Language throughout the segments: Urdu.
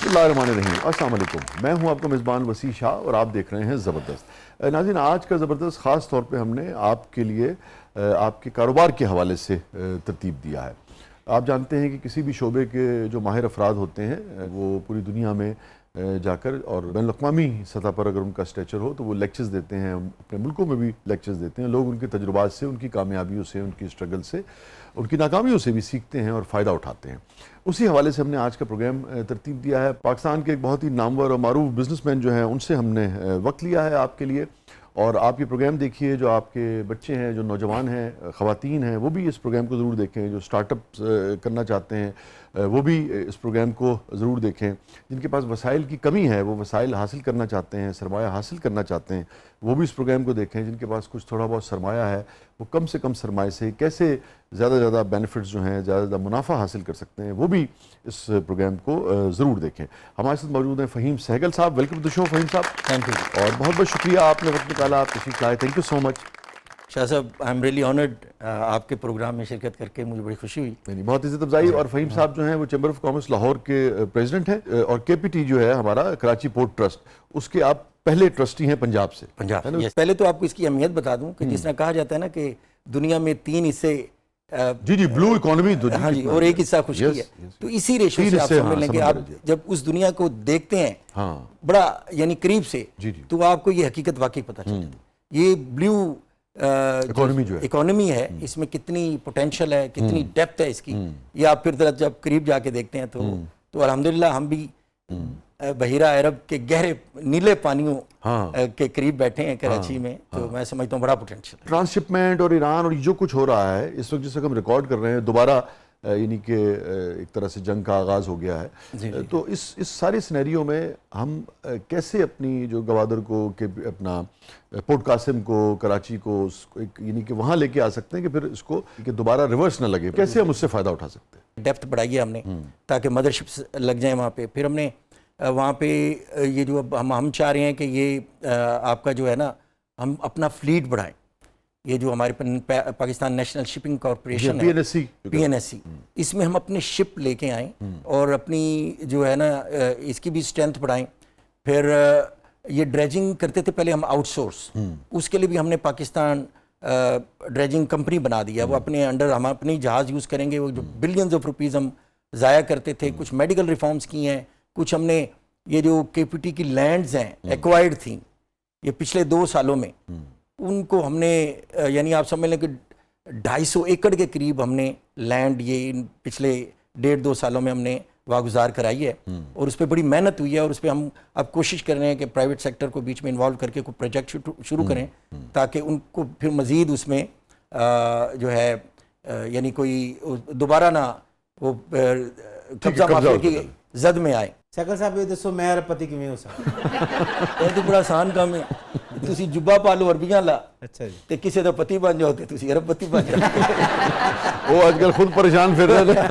بسم اللہ الرحمن الرحیم، السلام علیکم۔ میں ہوں آپ کا میزبان وسیع شاہ اور آپ دیکھ رہے ہیں زبردست۔ ناظرین، آج کا زبردست خاص طور پہ ہم نے آپ کے لیے آپ کے کاروبار کے حوالے سے ترتیب دیا ہے۔ آپ جانتے ہیں کہ کسی بھی شعبے کے جو ماہر افراد ہوتے ہیں وہ پوری دنیا میں جا کر اور بین الاقوامی سطح پر اگر ان کا اسٹیچر ہو تو وہ لیکچرز دیتے ہیں، اپنے ملکوں میں بھی لیکچرز دیتے ہیں۔ لوگ ان کے تجربات سے، ان کی کامیابیوں سے، ان کی اسٹرگل سے، ان کی ناکامیوں سے بھی سیکھتے ہیں اور فائدہ اٹھاتے ہیں۔ اسی حوالے سے ہم نے آج کا پروگرام ترتیب دیا ہے۔ پاکستان کے ایک بہت ہی نامور اور معروف بزنس مین جو ہیں ان سے ہم نے وقت لیا ہے آپ کے لیے، اور آپ یہ پروگرام دیکھیے۔ جو آپ کے بچے ہیں، جو نوجوان ہیں، خواتین ہیں، وہ بھی اس پروگرام کو ضرور دیکھیں۔ جو سٹارٹ اپ کرنا چاہتے ہیں وہ بھی اس پروگرام کو ضرور دیکھیں۔ جن کے پاس وسائل کی کمی ہے، وہ وسائل حاصل کرنا چاہتے ہیں، سرمایہ حاصل کرنا چاہتے ہیں، وہ بھی اس پروگرام کو دیکھیں۔ جن کے پاس کچھ تھوڑا بہت سرمایہ ہے، وہ کم سے کم سرمایہ سے کیسے زیادہ سے زیادہ بینیفٹس جو ہیں، زیادہ سے زیادہ منافع حاصل کر سکتے ہیں، وہ بھی اس پروگرام کو ضرور دیکھیں۔ ہمارے ساتھ موجود ہیں فہیم سہگل صاحب۔ ویلکم ٹو شو فہیم صاحب۔ تھینک یو اور بہت بہت شکریہ، آپ نے وقت نکالا، آپ تشریف لائے، تھینک یو سو مچ۔ شاہ صاحب، آئی ایم ریئلی آنرڈ آپ کے پروگرام میں شرکت کر کے مجھے بڑی خوشی ہوئی۔ بہت عزت افزائی۔ اور فہیم صاحب جو ہیں وہ چیمبر آف کامرس لاہور کے پریزیڈنٹ ہیں، اور کے پی ٹی جو ہے ہمارا کراچی پورٹ ٹرسٹ، اس کے آپ پہلے ٹرسٹی ہیں پنجاب سے۔ پنجاب پہلے تو آپ کو اس کی اہمیت بتا دوں کہ جس طرح کہا جاتا ہے نا کہ دنیا میں 3 حصے، جی بلو اکانومی، ہاں جی، اور ایک حصہ خشکی ہے، تو اسی ریشو سے آپ سمجھ لیں کہ آپ جب اس دنیا کو دیکھتے ہیں بڑا یعنی قریب سے، تو آپ کو یہ حقیقت واقعی پتہ چلتی ہے۔ یہ بلیو اکانومی ہے، اس میں کتنی پوٹینشل ہے، کتنی ڈیپتھ ہے اس کی، یہ آپ پھر جب قریب جا کے دیکھتے ہیں تو الحمدللہ ہم بھی بحیرہ عرب کے گہرے نیلے پانیوں کے قریب بیٹھے ہیں کراچی میں، تو میں سمجھتا ہوں بڑا پوٹینشل ہے۔ ٹرانسشپمنٹ اور ایران اور جو کچھ ہو رہا ہے اس وقت، جس وقت ہم ریکارڈ کر رہے ہیں، دوبارہ یعنی کہ ایک طرح سے جنگ کا آغاز ہو گیا ہے، تو اس سارے سینیریو میں ہم کیسے اپنی جو گوادر کو، کہ اپنا پورٹ قاسم کو، کراچی کو، یعنی کہ وہاں لے کے آ سکتے ہیں کہ پھر اس کو کہ دوبارہ ریورس نہ لگے، کیسے ہم اس سے فائدہ اٹھا سکتے ہیں؟ ڈیپتھ بڑھائی ہے ہم نے تاکہ مدرشپس لگ جائیں وہاں پہ۔ پھر ہم نے وہاں پہ یہ جو ہم چاہ رہے ہیں کہ یہ آپ کا جو ہے نا، ہم اپنا فلیٹ بڑھائیں۔ یہ جو ہمارے پاکستان نیشنل شپنگ کارپوریشن ہے، پی این ایس سی، اس میں ہم اپنے شپ لے کے آئیں اور اپنی جو ہے نا اس کی بھی اسٹرینتھ بڑھائیں۔ پھر یہ ڈریجنگ کرتے تھے پہلے ہم آؤٹ سورس، اس کے لیے بھی ہم نے پاکستان ڈریجنگ کمپنی بنا دیا۔ وہ اپنے انڈر ہم اپنی جہاز یوز کریں گے۔ وہ جو بلینز آف روپیز ہم ضائع کرتے تھے، کچھ میڈیکل ریفارمز کی ہیں، کچھ ہم نے یہ جو کے پی ٹی کی لینڈز ہیں ایکوائرڈ تھیں یہ پچھلے 2 سالوں میں، ان کو ہم نے یعنی آپ سمجھ لیں کہ 250 ایکڑ کے قریب ہم نے لینڈ یہ پچھلے 1.5-2 سالوں میں ہم نے واگزار کرائی ہے، اور اس پہ بڑی محنت ہوئی ہے، اور اس پہ ہم اب کوشش کر رہے ہیں کہ پرائیویٹ سیکٹر کو بیچ میں انوالو کر کے کوئی پروجیکٹ شروع کریں تاکہ ان کو پھر مزید اس میں جو ہے یعنی کوئی دوبارہ نہ وہ قبضہ مافیا کی زد میں آئے۔ سہگل صاحب، یہ دسو میں ارب پتی کیویں ہو سکتا؟ یہ تو بڑا آسان کام ہے، تسی جبا پا لو عربیاں لا اچھا جی، تے کسے دا پتی بن جاؤ تے تسی ارب پتی بن جاؤ۔ وہ آج کل خود پریشان پھر رہے ہیں،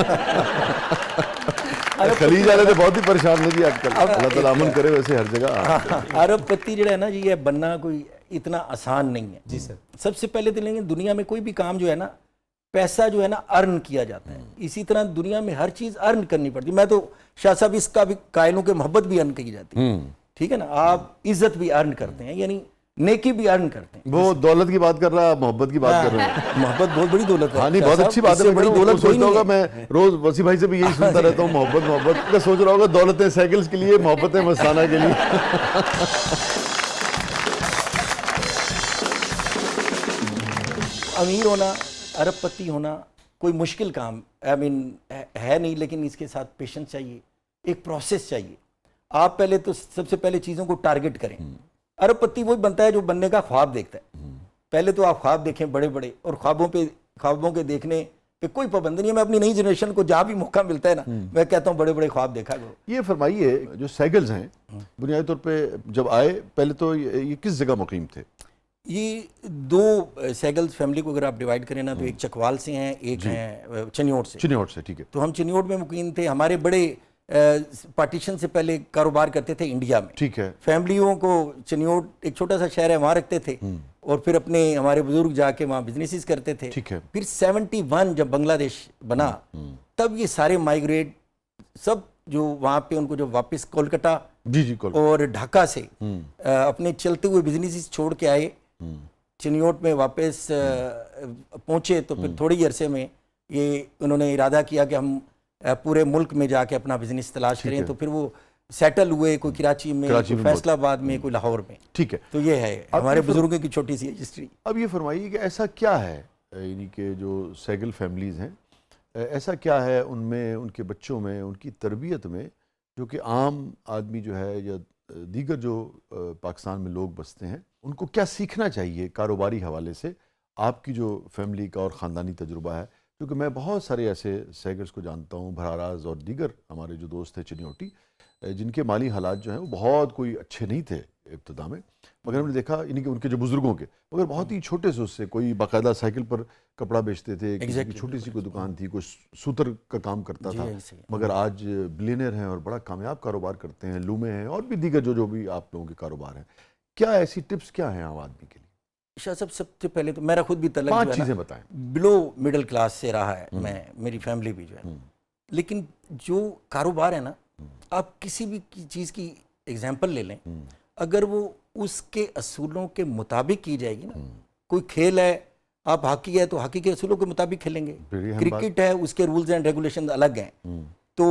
خلیج والے تو بہت ہی پریشان ہیں جی آج کل۔ اللہ تعالیٰ امن کرے ویسے ہر جگہ۔ ارب پتی جو ہے نا جی، یہ بننا کوئی اتنا آسان نہیں ہے جی سر۔ سب سے پہلے تو لیکن دنیا میں کوئی بھی کام جو ہے نا، پیسہ جو ہے نا ارن کیا جاتا ہے، اسی طرح دنیا میں ہر چیز ارن کرنی پڑتی ہے۔ میں تو شاہ صاحب اس کا بھی قائل ہوں کہ محبت بھی ارن کی جاتی ہے، ٹھیک ہے نا، آپ عزت بھی ارن کرتے ہیں، یعنی نیکی بھی ارن کرتے ہیں۔ وہ دولت کی بات کر رہا ہے، محبت کی بات کر رہا ہے۔ محبت بہت بڑی دولت ہے۔ ہاں نہیں، بہت اچھی بات ہے، بڑی دولت کوئی نہیں ہے۔ میں روز وسیع بھائی سے بھی یہی سنتا رہتا ہوں، محبت کا سوچ رہا ہوگا دولتیں سائیکلز کے لیے، محبتیں مستانہ کے لیے۔ امیر ہونا، ارب پتی ہونا کوئی مشکل کام ہے نہیں، لیکن اس کے ساتھ پیشنس چاہیے، ایک پروسیس چاہیے۔ آپ پہلے تو سب سے پہلے چیزوں کو ٹارگٹ کریں۔ ارب پتی وہی بنتا ہے جو بننے کا خواب دیکھتا ہے۔ پہلے تو آپ خواب دیکھیں بڑے بڑے، اور خوابوں کے دیکھنے پہ کوئی پابندی نہیں ہے۔ میں اپنی نئی جنریشن کو جہاں بھی موقع ملتا ہے نا، میں کہتا ہوں بڑے بڑے خواب دیکھا کرو۔ یہ فرمائیے، جو سہگلز ہیں بنیادی طور پہ جب آئے پہلے تو یہ کس جگہ مقیم تھے؟ یہ 2 سہگل فیملی کو اگر آپ ڈیوائڈ کریں نا، تو ایک چکوال سے ہیں، ایک ہیں چنیوٹ سے۔ چنیوٹ سے، ٹھیک ہے۔ تو ہم چنیوٹ میں مقیم تھے۔ ہمارے بڑے پارٹیشن سے پہلے کاروبار کرتے تھے انڈیا میں، ٹھیک ہے۔ فیملیوں کو چنیوٹ ایک چھوٹا سا شہر ہے وہاں رکھتے تھے، اور پھر اپنے ہمارے بزرگ جا کے وہاں بزنسز کرتے تھے۔ ٹھیک ہے۔ پھر 71 جب بنگلہ دیش بنا، تب یہ سارے مائیگریٹ سب جو وہاں پہ ان کو جو واپس کولکتہ جی جی کول اور ڈھاکہ سے اپنے چلتے ہوئے بزنس چھوڑ کے آئے، چنیوٹ میں واپس پہنچے، تو پھر تھوڑی ہی عرصے میں یہ انہوں نے ارادہ کیا کہ ہم پورے ملک میں جا کے اپنا بزنس تلاش کریں، تو پھر وہ سیٹل ہوئے، کوئی کراچی میں، کوئی فیصل آباد میں، کوئی لاہور میں۔ ٹھیک ہے، تو یہ ہے ہمارے بزرگوں کی چھوٹی سی ہسٹری۔ اب یہ فرمائیے کہ ایسا کیا ہے، یعنی کہ جو سیگل فیملیز ہیں، ایسا کیا ہے ان میں، ان کے بچوں میں، ان کی تربیت میں، جو کہ عام آدمی جو ہے یا دیگر جو پاکستان میں لوگ بستے ہیں، ان کو کیا سیکھنا چاہیے کاروباری حوالے سے؟ آپ کی جو فیملی کا اور خاندانی تجربہ ہے، کیونکہ میں بہت سارے ایسے سیگرز کو جانتا ہوں، بھراراز اور دیگر ہمارے جو دوست ہیں چنیوٹی، جن کے مالی حالات جو ہیں وہ بہت کوئی اچھے نہیں تھے ابتدا میں، مگر ہم نے دیکھا یعنی کہ ان کے جو بزرگوں کے، مگر بہت ہی چھوٹے سے، اس سے کوئی باقاعدہ سائیکل پر کپڑا بیچتے تھے، کسی کی چھوٹی سی کوئی دکان تھی، کوئی سوتر کا کام کرتا تھا، مگر آج بلینئر ہیں اور بڑا کامیاب کاروبار کرتے ہیں، لومے ہیں اور بھی دیگر جو بھی آپ لوگوں کے کاروبار ہیں۔ کیا ایسی ٹپس کیا ہیں عام آدمی کے لیے؟ شاہ صاحب، سب سے پہلے تو میرا خود بھی تعلق 5 چیزیں بتائیں۔ بلو مڈل کلاس سے رہا ہے، میری فیملی بھی جو ہے، لیکن جو کاروبار ہے نا، آپ کسی بھی چیز کی ایگزامپل لے لیں، اگر وہ اس کے اصولوں کے مطابق کی جائے گی نا، کوئی کھیل ہے، آپ ہاکی ہے تو ہاکی کے اصولوں کے مطابق کھیلیں گے، کرکٹ ہے اس کے رولز اینڈ ریگولیشن الگ ہیں، تو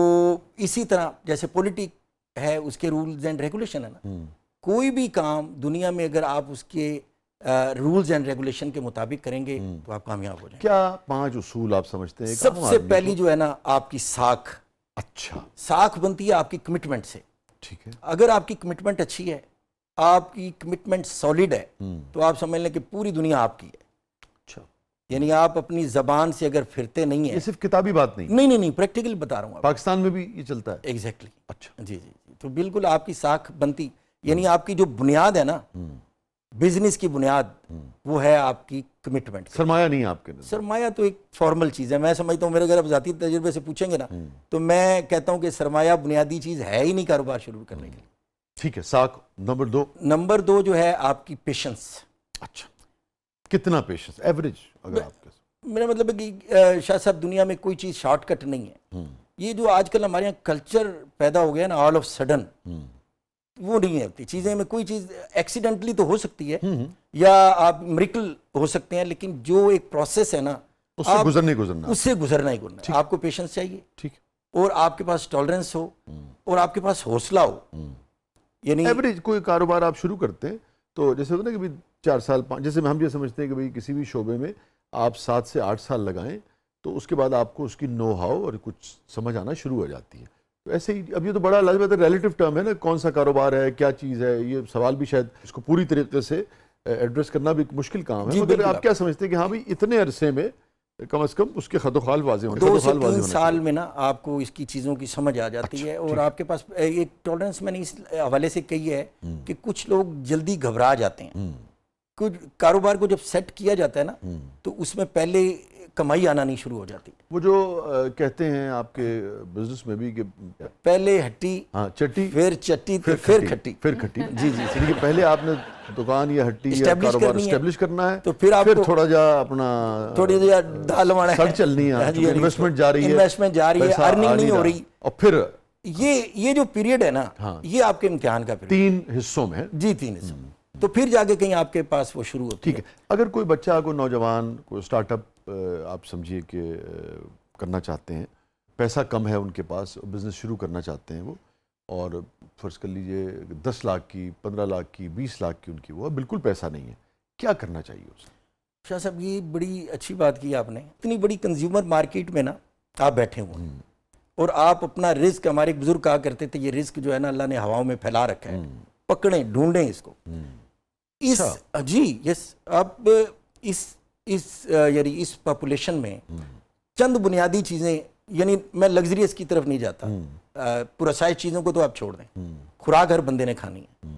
اسی طرح جیسے پولیٹک ہے اس کے رولز اینڈ ریگولیشن ہے نا، کوئی بھی کام دنیا میں اگر آپ اس کے رولز اینڈ ریگولیشن کے مطابق کریں گے تو آپ کامیاب ہو جائیں گے۔ کیا 5 اصول آپ سمجھتے ہیں؟ سب سے پہلی جو ہے نا، آپ کی ساکھ۔ اچھا، ساکھ بنتی ہے آپ کی کمٹمنٹ سے۔ ٹھیک ہے، اگر آپ کی کمٹمنٹ اچھی ہے، آپ کی کمٹمنٹ سالڈ ہے، تو آپ سمجھ لیں کہ پوری دنیا آپ کی ہے۔ اچھا، یعنی آپ اپنی زبان سے اگر پھرتے نہیں ہیں، یہ صرف کتابی بات نہیں، نہیں، پریکٹیکل بتا رہا ہوں آپ۔ پاکستان میں بھی یہ چلتا ہے؟ ایگزیکٹلی۔ اچھا، جی، تو بالکل آپ کی ساکھ بنتی، یعنی آپ کی جو بنیاد ہے نا، بزنس کی بنیاد، وہ ہے آپ کی کمٹمنٹ۔ سرمایہ نہیں آپ کے نظر؟ سرمایہ تو ایک فارمل چیز ہے، میں سمجھتا ہوں، میرے اگر آپ ذاتی تجربے سے پوچھیں گے نا، تو میں کہتا ہوں کہ سرمایہ بنیادی چیز ہے ہی نہیں کاروبار شروع کرنے کے لیے۔ ٹھیک ہے، ساکھ۔ نمبر 2 جو ہے آپ کی پیشنس۔ اچھا، کتنا پیشنس ایوریج اگر آپ کے؟ میرا مطلب ہے کہ شاہ صاحب، دنیا میں کوئی چیز شارٹ کٹ نہیں ہے۔ یہ جو آج کل ہمارے یہاں کلچر پیدا ہو گیا نا، آل آف سڈن، وہ نہیں ہوتی چیزیں میں، کوئی چیز ایکسیڈنٹلی تو ہو سکتی ہے یا آپ مریکل ہو سکتے ہیں، لیکن جو ایک پروسیس ہے نا، اس سے گزرنا ہی گزرنا، آپ کو پیشنس چاہیے، ٹھیک، اور آپ کے پاس ٹالرنس ہو، اور آپ کے پاس حوصلہ ہو۔ یعنی ایوریج کوئی کاروبار آپ شروع کرتے ہیں تو جیسے ہوتا ہے کہ 4 سال 5، جیسے ہم یہ سمجھتے ہیں کہ بھئی کسی بھی شعبے میں آپ 7 سے 8 سال لگائیں تو اس کے بعد آپ کو اس کی نو ہاؤ اور کچھ سمجھ آنا شروع ہو جاتی ہے۔ تو ایسے ہی اب یہ تو بڑا لازم ہے، ریلیٹیو ٹرم ہے نا، کون سا کاروبار ہے، کیا چیز ہے، یہ سوال بھی شاید اس کو پوری طریقے سے ایڈریس کرنا بھی ایک مشکل کام ہے، مگر آپ کیا سمجھتے ہیں کہ ہاں بھئی اتنے عرصے میں کم از کم اس کے خط و خال واضح ہونے 2 سے 3 سال میں نا آپ کو اس کی چیزوں کی سمجھ آ جاتی ہے، اور آپ کے پاس ایک ٹالرنس میں نے اس حوالے سے کہی ہے کہ کچھ لوگ جلدی گھبرا جاتے ہیں۔ کچھ کاروبار کو جب سیٹ کیا جاتا ہے نا، تو اس میں پہلے کمائی آنا نہیں شروع ہو جاتی۔ وہ جو کہتے ہیں آپ کے بزنس میں بھی کہ پہلے ہٹی، چٹی، پھر چٹی، پھر کھٹی۔ جی، یعنی کہ پہلے آپ نے دکان یا ہٹی یا کاروبار اسٹیبلش کرنا ہے، تو پھر آپ کو تھوڑا جا اپنا دال لوانا ہے، سڑ چلنی ہے، انویسٹمنٹ جاری ہے، ارننگ نہیں ہو رہی، اور پھر یہ جو پیریڈ ہے نا، یہ آپ کے امتحان کا پیریڈ 3 حصوں میں ہے۔ جی، 3 حصوں، تو پھر جا کے کہیں آپ کے پاس وہ شروع ہوتی ہے۔ ٹھیک ہے، اگر کوئی بچہ، کوئی نوجوان، کوئی سٹارٹ اپ آپ سمجھیے کہ کرنا چاہتے ہیں، پیسہ کم ہے ان کے پاس، بزنس شروع کرنا چاہتے ہیں وہ، اور فرض کر لیجئے 10 لاکھ کی، 15 لاکھ کی، 20 لاکھ کی ان کی، وہ بالکل پیسہ نہیں ہے، کیا کرنا چاہیے اسے؟ شاہ صاحب، یہ بڑی اچھی بات کی آپ نے۔ اتنی بڑی کنزیومر مارکیٹ میں نا آپ بیٹھے ہوئے ہیں، اور آپ اپنا رزق، ہمارے ایک بزرگ کہا کرتے تھے، یہ رزق جو ہے نا اللہ نے ہواؤں میں پھیلا رکھا ہے، پکڑیں، ڈھونڈیں اس کو۔ جی، یس، آپ یعنی اس پاپولیشن میں چند بنیادی چیزیں، یعنی میں لگژریس کی طرف نہیں جاتا، پراسائز چیزوں کو تو آپ چھوڑ دیں، خوراک ہر بندے نے کھانی ہے،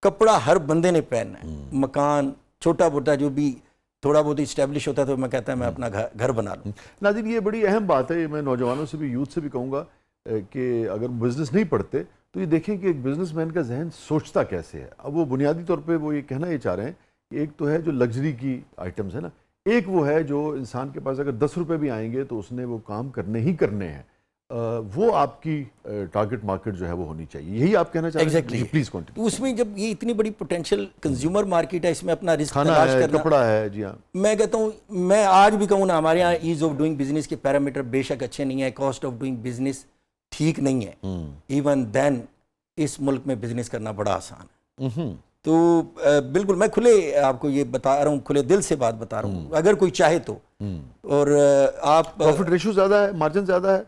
کپڑا ہر بندے نے پہننا ہے، مکان چھوٹا موٹا جو بھی تھوڑا بہت اسٹیبلش ہوتا ہے تو میں کہتا ہے میں اپنا گھر بنا لوں۔ ناظرین، یہ بڑی اہم بات ہے، میں نوجوانوں سے بھی، یوتھ سے بھی کہوں گا کہ اگر بزنس نہیں پڑھتے تو یہ دیکھیں کہ ایک بزنس مین کا ذہن سوچتا کیسے ہے۔ اب وہ بنیادی طور پہ وہ یہ کہنا یہ چاہ رہے ہیں کہ ایک تو ہے جو لگژری کی آئٹمز ہے نا، ایک وہ ہے جو انسان کے پاس اگر 10 روپے بھی آئیں گے تو اس نے وہ کام کرنے ہی کرنے ہیں، وہ آپ کی ٹارگٹ مارکیٹ جو ہے وہ ہونی چاہیے, یہی آپ کہنا چاہ رہے ہیں؟ Exactly. Please continue. تو اس میں جب یہ اتنی بڑی پوٹینشیل کنزیومر مارکیٹ ہے, اس میں اپنا رسک کھانا تلاش ہے, کرنا, کپڑا ہے, جی ہاں, میں کہتا ہوں, میں آج بھی کہوں نا, ہمارے یہاں ایز آف ڈوئنگ بزنس کے پیرامیٹر بے شک اچھے نہیں ہیں, کاسٹ آف ڈوئنگ بزنس ٹھیک نہیں ہے, ایون دین اس ملک میں بزنس کرنا بڑا آسان ہے. تو بالکل میں کھلے آپ کو یہ بتا رہا ہوں, کھلے دل سے بات بتا رہا ہوں, اگر کوئی چاہے تو. اور آپ پروفٹ ریشو زیادہ ہے, مارجن زیادہ ہے,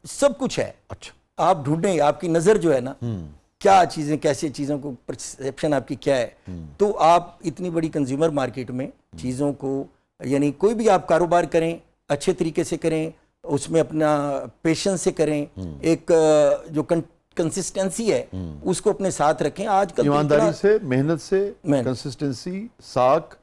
سب کچھ ہے. اچھا, آپ ڈھونڈیں, آپ کی نظر جو ہے نا, کیا چیزیں, کیسے چیزوں کو, پرسیپشن آپ کی کیا ہے, تو آپ اتنی بڑی کنزیومر مارکیٹ میں چیزوں کو, یعنی کوئی بھی آپ کاروبار کریں اچھے طریقے سے کریں, اس میں اپنا پیشنس سے کریں, ایک جو کنسسٹنسی ہے اس کو اپنے ساتھ رکھیں. آج کل ایمانداری سے, محنت سے, کنسسٹنسی, ساکھ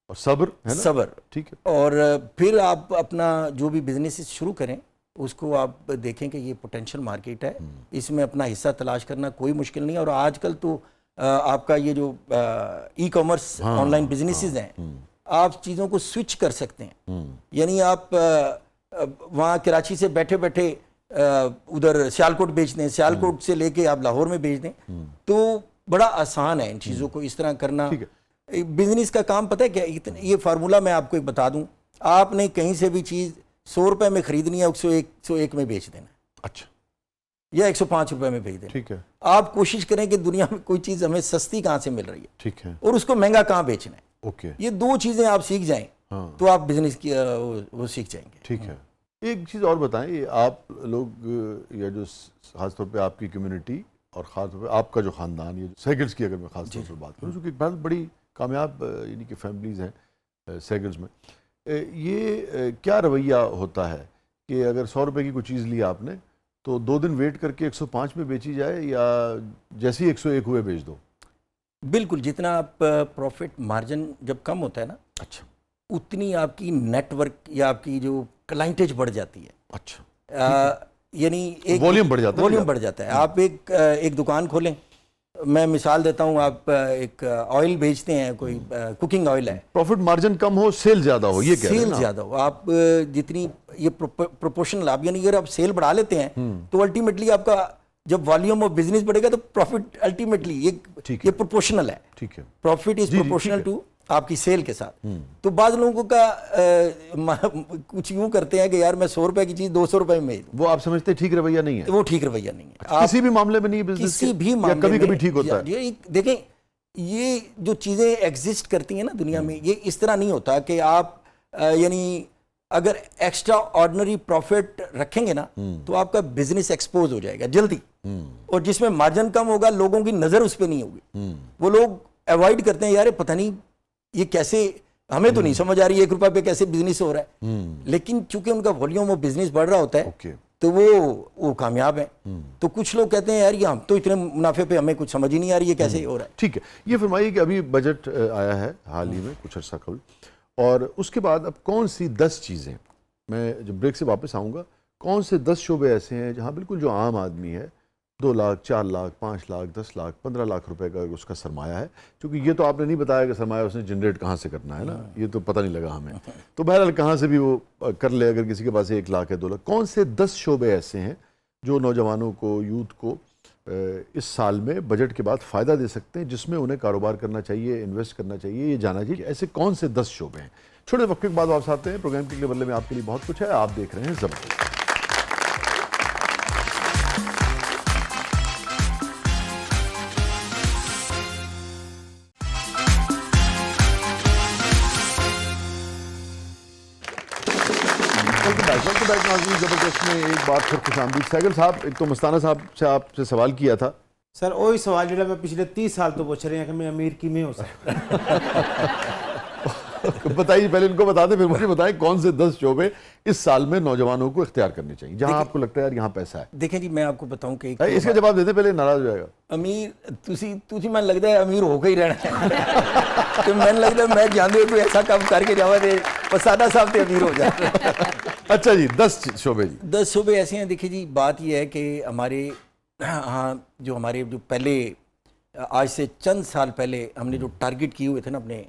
اور صبر ہے نا, صبر, ٹھیک ہے, اور پھر آپ اپنا جو بھی بزنس شروع کریں اس کو آپ دیکھیں کہ یہ پوٹینشیل مارکیٹ ہے, اس میں اپنا حصہ تلاش کرنا کوئی مشکل نہیں ہے. اور آج کل تو آپ کا یہ جو e commerce on line businesses ہیں, آپ چیزوں کو سوئچ کر سکتے ہیں. یعنی آپ وہاں کراچی سے بیٹھے بیٹھے ادھر سیالکوٹ بیچ دیں, سیالکوٹ سے لے کے آپ لاہور میں بیچ دیں, تو بڑا آسان ہے ان چیزوں کو اس طرح کرنا. بزنس کا کام پتہ ہے کیا, یہ فارمولہ میں آپ کو ایک بتا دوں, آپ نے کہیں سے بھی چیز 100 روپے میں خریدنی ہے, 101 میں بیچ دینا, اچھا, یا 105 روپے میں بیچ دینا. ٹھیک ہے, آپ کوشش کریں کہ دنیا میں کوئی چیز ہمیں سستی کہاں سے مل رہی ہے, ٹھیک ہے, اور اس کو مہنگا کہاں بیچنا ہے. اوکے, یہ دو چیزیں آپ سیکھ جائیں تو آپ بزنس کی وہ سیکھ جائیں گے. ٹھیک ہے. ایک چیز اور بتائیں, یہ آپ لوگ, یا جو خاص طور پہ آپ کی کمیونٹی اور خاص طور پہ آپ کا جو خاندان, یہ سیگلز کی اگر میں خاص طور پر بات کروں, چونکہ ایک بہت بڑی کامیاب یعنی کہ فیملیز ہیں سیگلز میں, یہ کیا رویہ ہوتا ہے کہ اگر 100 روپے کی کوئی چیز لی آپ نے تو 2 دن ویٹ کر کے 105 میں بیچی جائے, یا جیسے ہی 101 ہوئے بیچ دو؟ بالکل, جتنا آپ پروفٹ مارجن جب کم ہوتا ہے نا, اچھا, اتنی آپ کی نیٹ ورک یا آپ کی جو کلائنٹیج بڑھ جاتی ہے. اچھا, یعنی ایک ولیوم بڑھ جاتا ہے, ولیوم بڑھ جاتا ہے. آپ ایک دکان کھولیں, میں مثال دیتا ہوں, آپ ایک آئل بیچتے ہیں, کوئی کوکنگ آئل ہے, پروفٹ مارجن کم ہو, سیل زیادہ ہو, یہ کہہ رہے ہیں سیل نا زیادہ ہو, آپ جتنی یہ پروپورشنل, آپ یعنی اگر آپ سیل بڑھا لیتے ہیں تو الٹیمیٹلی آپ کا جب والیوم آف بزنس بڑھے گا تو پروفٹ الٹیمیٹلی یہ پروپورشنل ہے. ٹھیک ہے, پروفٹ از پروپورشنل ٹو آپ کی سیل کے ساتھ. تو بعض لوگوں کا کچھ یوں کرتے ہیں کہ یار میں 100 روپے کی چیز 200 روپے میں بیچ دوں, وہ آپ سمجھتے ٹھیک رویہ نہیں ہے, وہ ٹھیک رویہ نہیں ہے. کسی بھی معاملے میں نہیں, بزنس کسی بھی معاملے میں, کبھی کبھی ٹھیک ہوتا ہے. دیکھیں, یہ جو چیزیں ایگزسٹ کرتی ہیں نا دنیا میں, یہ اس طرح نہیں ہوتا کہ آپ یعنی اگر ایکسٹرا آرڈنری پروفٹ رکھیں گے نا تو آپ کا بزنس ایکسپوز ہو جائے گا جلدی, اور جس میں مارجن کم ہوگا لوگوں کی نظر اس پہ نہیں ہوگی, وہ لوگ ایوائڈ کرتے ہیں, یار پتہ نہیں یہ کیسے, ہمیں تو نہیں سمجھ آ رہی 1 روپے پہ کیسے بزنس ہو رہا ہے. لیکن چونکہ ان کا والیوم آف بزنس بڑھ رہا ہوتا ہے تو وہ کامیاب ہیں. تو کچھ لوگ کہتے ہیں یار یہ ہم تو اتنے منافع پہ ہمیں کچھ سمجھ ہی نہیں آ رہی ہے کیسے ہو رہا ہے. ٹھیک ہے, یہ فرمائیے کہ ابھی بجٹ آیا ہے حال ہی میں کچھ عرصہ قبل, اور اس کے بعد اب کون سی 10 چیزیں, میں جب بریک سے واپس آؤں گا, کون سے 10 شعبے ایسے ہیں جہاں بالکل جو عام آدمی ہے 2 لاکھ 4 لاکھ 5 لاکھ 10 لاکھ 15 لاکھ روپے کا اس کا سرمایہ ہے, کیونکہ یہ تو آپ نے نہیں بتایا کہ سرمایہ اس نے جنریٹ کہاں سے کرنا ہے نا, یہ تو پتہ نہیں لگا ہمیں, تو بہرحال کہاں سے بھی وہ کر لے, اگر کسی کے پاس 1 لاکھ ہے 2 لاکھ, کون سے 10 شعبے ایسے ہیں جو نوجوانوں کو, یوتھ کو اس سال میں بجٹ کے بعد فائدہ دے سکتے ہیں, جس میں انہیں کاروبار کرنا چاہیے, انویسٹ کرنا چاہیے, یہ جانا چاہیے, ایسے کون سے 10 شعبے ہیں؟ چھوٹے وقت کے بعد واپس آتے ہیں. پروگرام کے بدلے میں آپ کے لیے بہت کچھ ہے, آپ دیکھ رہے ہیں زبردست. ناظرین, زبردست میں ایک بات پھر خوش آمدید. سیگل صاحب, ایک تو مستانہ صاحب سے آپ سے سوال کیا تھا سر, وہی سوال جو میں پچھلے 30 سال تو پوچھ رہے ہیں کہ میں امیر کی میں ہو سکتا. بتائیے, پہلے ان کو بتا دیں پھر مجھے بتائیں کون سے 10 شعبے اس سال میں نوجوانوں کو اختیار کرنے چاہیے جہاں آپ کو لگتا ہے یار یہاں پیسہ ہے. دیکھیں جی, میں آپ کو بتاؤں کہ اس کا جواب دیتے پہلے ناراض ہو جائے گا. امیر تھی میں لگتا ہے امیر ہو کے ہی رہنا ہے کہ میں لگتا ہے میں جاندے ہو کوئی ایسا کام کر کے جاوا دے پسادہ صاحب تے امیر ہو جاتا. اچھا جی, 10 شعبے. جی 10 شعبے ایسے ہیں. دیکھیے جی, بات یہ ہے کہ ہمارے ہاں جو پہلے آج سے چند سال پہلے ہم نے جو ٹارگٹ کیے ہوئے تھے نا, اپنے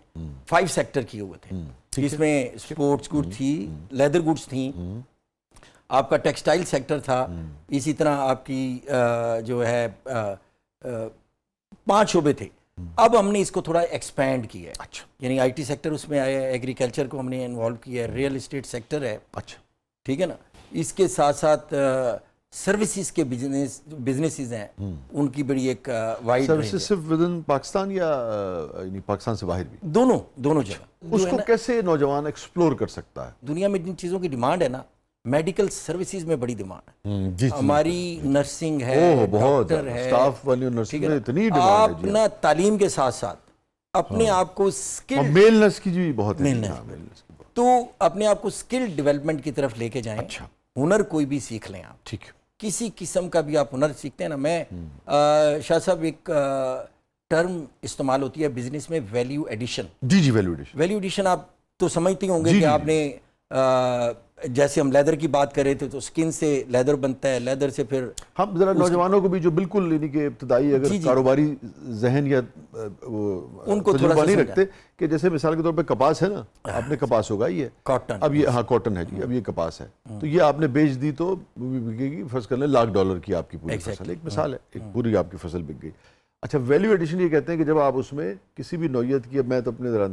5 سیکٹر کیے ہوئے تھے, جس میں اسپورٹس گڈ تھی, لیدر گڈس تھیں, آپ کا ٹیکسٹائل سیکٹر تھا، اسی طرح آپ کی جو ہے 5 شعبے تھے. اب ہم نے اس کو تھوڑا ایکسپینڈ کیا ہے. اچھا یعنی آئی ٹی سیکٹر اس میں آیا ہے، ایگریکلچر کو ہم نے انوالو کیا ہے، ریئل اسٹیٹ سیکٹر ہے. اچھا ٹھیک ہے نا. اس کے ساتھ ساتھ سروسز کے بزنسز ہیں، ان کی بڑی ایک وائڈ سروسز صرف ود ان پاکستان یا یعنی پاکستان سے باہر بھی؟ دونوں جگہ. اس کو کیسے نوجوان ایکسپلور کر سکتا ہے؟ دنیا میں جن چیزوں کی ڈیمانڈ ہے نا، میڈیکل سروسز میں بڑی ڈیمانڈ ہے. جی ہماری نرسنگ ہے، بہت ڈاکٹر ہے، اسٹاف والی نرسنگ میں اتنی آپ ڈیمانڈ ہے. نا تعلیم کے ساتھ ساتھ اپنے آپ کو اسکل، میل نرس کی بھی بہت ہے. تو اپنے آپ کو اسکل ڈیولپمنٹ کی طرف لے کے جائیں. اچھا ہنر کوئی بھی سیکھ لیں آپ، ٹھیک ہے. کسی قسم کا بھی آپ ہنر سیکھتے ہیں نا. میں شاہ صاحب ایک ٹرم استعمال ہوتی ہے بزنس میں، ویلیو ایڈیشن. جی ویلیو ایڈیشن. ویلیو ایڈیشن آپ تو سمجھتے ہوں گے کہ آپ نے جیسے ہم لیدر کی بات کر رہے تھے تو سکن سے لیدر بنتا ہے، لیدر سے پھر ہم ذرا نوجوانوں کو بھی جو بالکل یعنی کہ ابتدائی اگر کاروباری ذہن یا ان کو تھوڑا تجربہ نہیں رکھتے کہ جیسے مثال کے طور پہ کپاس ہے نا، آپ نے کپاس اگائی ہے، کاٹن، اب یہ کاٹن ہے جی، اب یہ کپاس ہے تو یہ آپ نے بیچ دی تو بکے گی، فرض کر لیں $1,00,000 کی آپ کی پوری فصل. ایک مثال ہے، ایک پوری آپ کی فصل بک گئی. اچھا ویلیو ایڈیشن یہ کہتے ہیں کہ جب آپ اس میں کسی بھی نوعیت کی، اب میں تو اپنے ذرا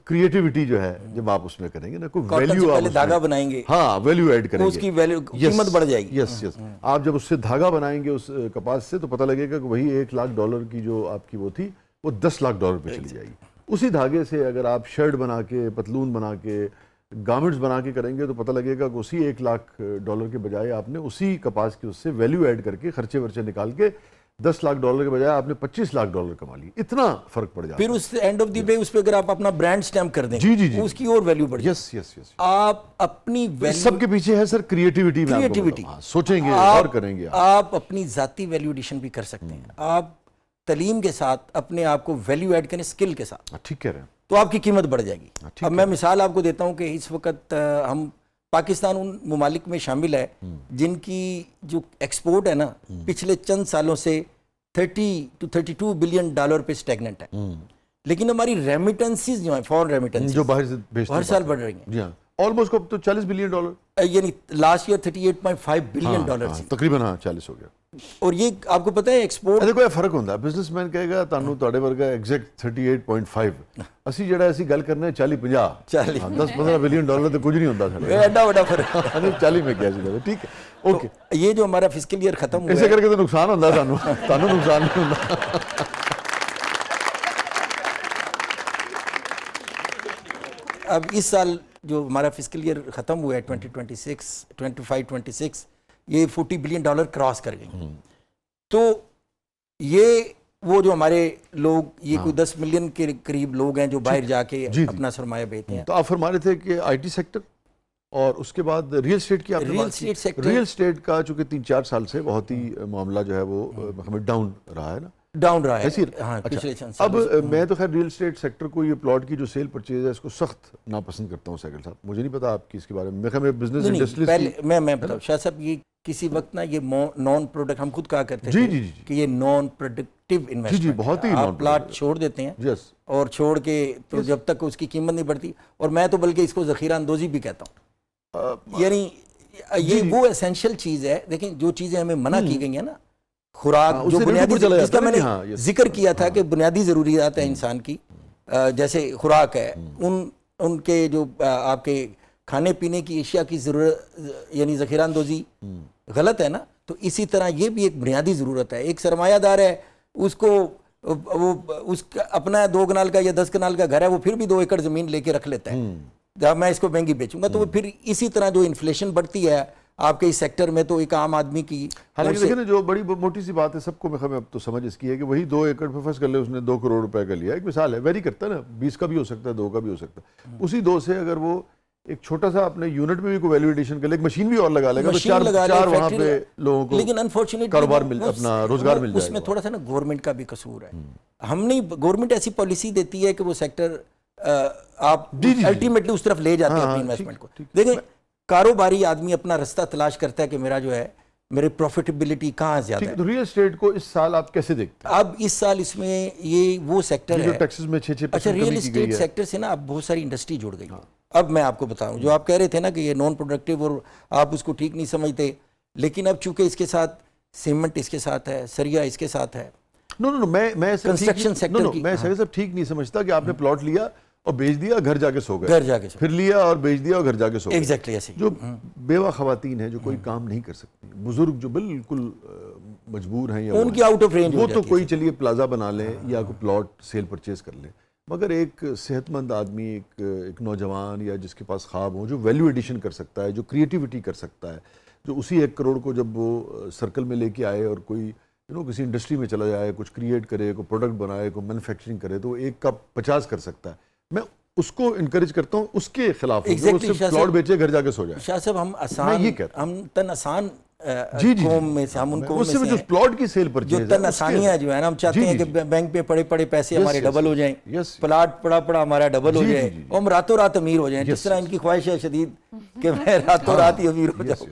کریٹیوٹی جو ہے جب آپ اس میں کریں گے نا، کوئی ویلیو پہلے دھاگا بنائیں گے، ہاں ویلیو ایڈ کریں گے، اس کی ویلیو قیمت بڑھ جائے گی. یس آپ جب اس سے دھاگا بنائیں گے اس کپاس سے تو پتہ لگے گا کہ وہی $1,00,000 کی جو آپ کی وہ تھی وہ $10,00,000 پہ چلی جائے گی. اسی دھاگے سے اگر آپ شرٹ بنا کے، پتلون بنا کے، گارمنٹس بنا کے کریں گے تو پتہ لگے گا کہ اسی $1,00,000 کے بجائے آپ نے اسی کپاس کی اس سے ویلیو ایڈ کر کے خرچے ورچے نکال کے $10,00,000 کے بجائے آپ نے $25,00,000 کما لی. اتنا فرق پڑ جاتا ہے. پھر اس اینڈ آف دی ڈے اس پہ اگر آپ اپنا برانڈ سٹیمپ کر دیں اس کی اور ویلیو بڑھ جائے. یس آپ اپنی سب کے پیچھے ہے سر کریٹیوٹی. سوچیں گے اور کریں گے. آپ اپنی ذاتی ویلیو ایڈیشن بھی کر سکتے ہیں. آپ تعلیم کے ساتھ اپنے آپ کو ویلیو ایڈ کریں اسکل کے ساتھ، ٹھیک کہہ رہے ہیں، تو آپ کی قیمت بڑھ جائے گی. اب میں مثال آپ کو دیتا ہوں کہ اس وقت ہم پاکستان ان ممالک میں شامل ہے جن کی جو ایکسپورٹ ہے نا پچھلے چند سالوں سے $30 to $32 بلین پہ اسٹیگننٹ ہے. لیکن ہماری ریمیٹنسز جو ہیں، فورن ریمیٹنسز جو باہر سے بھیجتے ہر سال بڑھ رہی ہیں. جی ہاں، آلموسٹ اب تو $40 بلین، یعنی لاسٹ ایئر $38.5 بلین تھی تقریباً. ہاں 40 ہو گیا. اور یہ آپ کو پتہ ہے ایکسپورٹ دیکھو یہ فرق ہوتا ہے. بزنس مین کہے گا تانوں تواڈے ورگا ایگزیکٹ 38.5، اسی جڑا اسی گل کرنے 40-50 $10-15 بلین تو کچھ نہیں ہوتا سارے. ایڈا بڑا فرق 40 میں کیا سی. ٹھیک ہے، اوکے. یہ جو ہمارا فسکل ایئر ختم ہوا ایسے کر کے تو نقصان ہوتا ہے تانوں نقصان نہیں ہوتا. اب اس سال جو ہمارا فسکل ایئر ختم ہوا ہے 2025-26 یہ $40 بلین کراس کر گئی. تو یہ وہ جو ہمارے لوگ، یہ کوئی 10 ملین کے قریب لوگ ہیں جو باہر جا کے اپنا سرمایہ بیچتے ہیں. تو آپ فرما رہے تھے کہ آئی ٹی سیکٹر اور اس کے بعد ریل اسٹیٹ کی. ریل اسٹیٹ کا چونکہ 3-4 سال سے بہت ہی معاملہ جو ہے وہ ہمیں ڈاؤن رہا ہے نا، ڈاؤن رہا ہے. اب میں تو خیر ریل اسٹیٹ سیکٹر کو، یہ پلاٹ کی جو سیل پرچیز ہے اس کو سخت ناپسند کرتا ہوں سیکل صاحب. مجھے نہیں پتا آپ کی اس کے بارے میں بزنس انڈسٹری میں بتاؤں شاہ صاحب، یہ کسی وقت نا یہ نان پروڈکٹ، ہم خود کہا کرتے تھے کہ یہ نان پروڈکٹیو انویسٹمنٹ. بہت ہی آپ پلاٹ چھوڑ دیتے ہیں اور چھوڑ کے تو جب تک اس کی قیمت نہیں بڑھتی، اور میں تو بلکہ اس کو ذخیرہ اندوزی بھی کہتا ہوں. یعنی یہ وہ اسینشیل چیز ہے. دیکھیں جو چیزیں ہمیں منع کی گئی ہیں نا، خوراک جو بنیادی، جس کا میں نے ذکر کیا تھا کہ بنیادی ضروریات ہیں انسان کی، جیسے خوراک ہے، ان کے جو آپ کے کھانے پینے کی اشیاء کی ضرورت، یعنی ذخیرہ اندوزی غلط ہے نا. تو اسی طرح یہ بھی ایک بنیادی ضرورت ہے. ایک سرمایہ دار ہے، اس کو وہ اس کا اپنا 2 کنال کا یا 10 کنال کا گھر ہے، وہ پھر بھی 2 ایکڑ زمین لے کے رکھ لیتا ہے. جب میں اس کو مہنگی بیچوں گا تو وہ پھر اسی طرح جو انفلیشن بڑھتی ہے آپ کے اس سیکٹر میں، تو ایک عام آدمی کی. حالانکہ دیکھیں نا جو بڑی موٹی سی بات ہے سب کو اب تو سمجھ اس کی ہے کہ وہی 2 ایکڑ پہ فرض کر لے اس نے $2 کروڑ کا لیا. ایک مثال ہے، ویری کرتا ہے نا، 20 کا بھی ہو سکتا ہے، 2 کا بھی ہو سکتا ہے. اسی 2 سے اگر وہ ایک چھوٹا سا اپنے یونٹ میں بھی کوئی ویلیو ایڈیشن کر لے، ایک مشین بھی اور لگا لے گا تو 4 وہاں پہ لوگوں کو لیکن انفارچونیٹلی کاروبار اپنا روزگار مل جائے گا. اس میں تھوڑا سا نا گورنمنٹ کا بھی قصور ہے. ہم نہیں، گورنمنٹ ایسی پالیسی دیتی ہے کہ وہ سیکٹر آپ الٹیمیٹلی اس طرف لے جاتے ہیں اپنی انویسٹمنٹ کو. دیکھیں کاروباری آدمی اپنا رستہ تلاش کرتا ہے کہ میرا جو ہے میرے پروفیٹیبلٹی کہاں زیادہ ہے. ریل اسٹیٹ کو اس سال آپ کیسے دیکھتے ہیں؟ اب اس سال اس میں یہ وہ سیکٹر ہے جو ٹیکسز میں 6-6% اچھا ریئل اسٹیٹ سیکٹر سے نا اب بہت ساری انڈسٹری جڑ گئی. اب میں آپ کو بتاؤں جو آپ کہہ رہے تھے نا کہ یہ نان پروڈکٹیو اور آپ اس کو ٹھیک نہیں سمجھتے، لیکن اب چونکہ اس کے ساتھ سیمنٹ اس کے ساتھ ہے، سریا اس کے ساتھ ہے، نو میں Construction sector کی- میں صاحب ٹھیک نہیں سمجھتا کہ آپ نے پلاٹ لیا اور بیچ دیا، گھر جا کے سو گئے، گھر جا کے پھر لیا اور بیچ دیا اور گھر جا کے سو گئے. ایگزیکٹلی ایسے جو بیوہ خواتین ہیں جو کوئی کام نہیں کر سکتی، بزرگ جو بالکل مجبور ہیں یا ان کی آؤٹ آف رینج وہ تو کوئی چلیے پلازا بنا لیں یا کوئی پلاٹ سیل پرچیز کر لیں، مگر ایک صحت مند آدمی، ایک نوجوان یا جس کے پاس خواب ہوں، جو ویلیو ایڈیشن کر سکتا ہے، جو کریٹیوٹی کر سکتا ہے، جو اسی 1 کروڑ کو جب وہ سرکل میں لے کے آئے اور کوئی کسی انڈسٹری میں چلا جائے، کچھ کریٹ کرے، کوئی پروڈکٹ بنائے، کوئی مینوفیکچرنگ کرے، تو وہ 1 کا 50 کر سکتا ہے. میں اس کو انکریج کرتا ہوں، اس کے خلاف ہوں کہ وہ صرف پلاٹ بیچے گھر جا کے سو جائے. شاہ صاحب ہم آسان، ہم تن آسان قوم میں سے، ہم ان قوم اس میں سے سے جو پلاٹ کی سیل جو پرچیز تن آسانیاں جو ہے نا، ہم چاہتے ہیں کہ بینک پہ پڑے پڑے پیسے ہمارے ڈبل ہو جائیں، پلاٹ پڑا پڑا ہمارا ڈبل ہو جائے اور ہم راتوں رات امیر ہو جائیں، جس طرح ان کی خواہش ہے شدید کہ میں راتوں رات ہی امیر ہو جاؤں.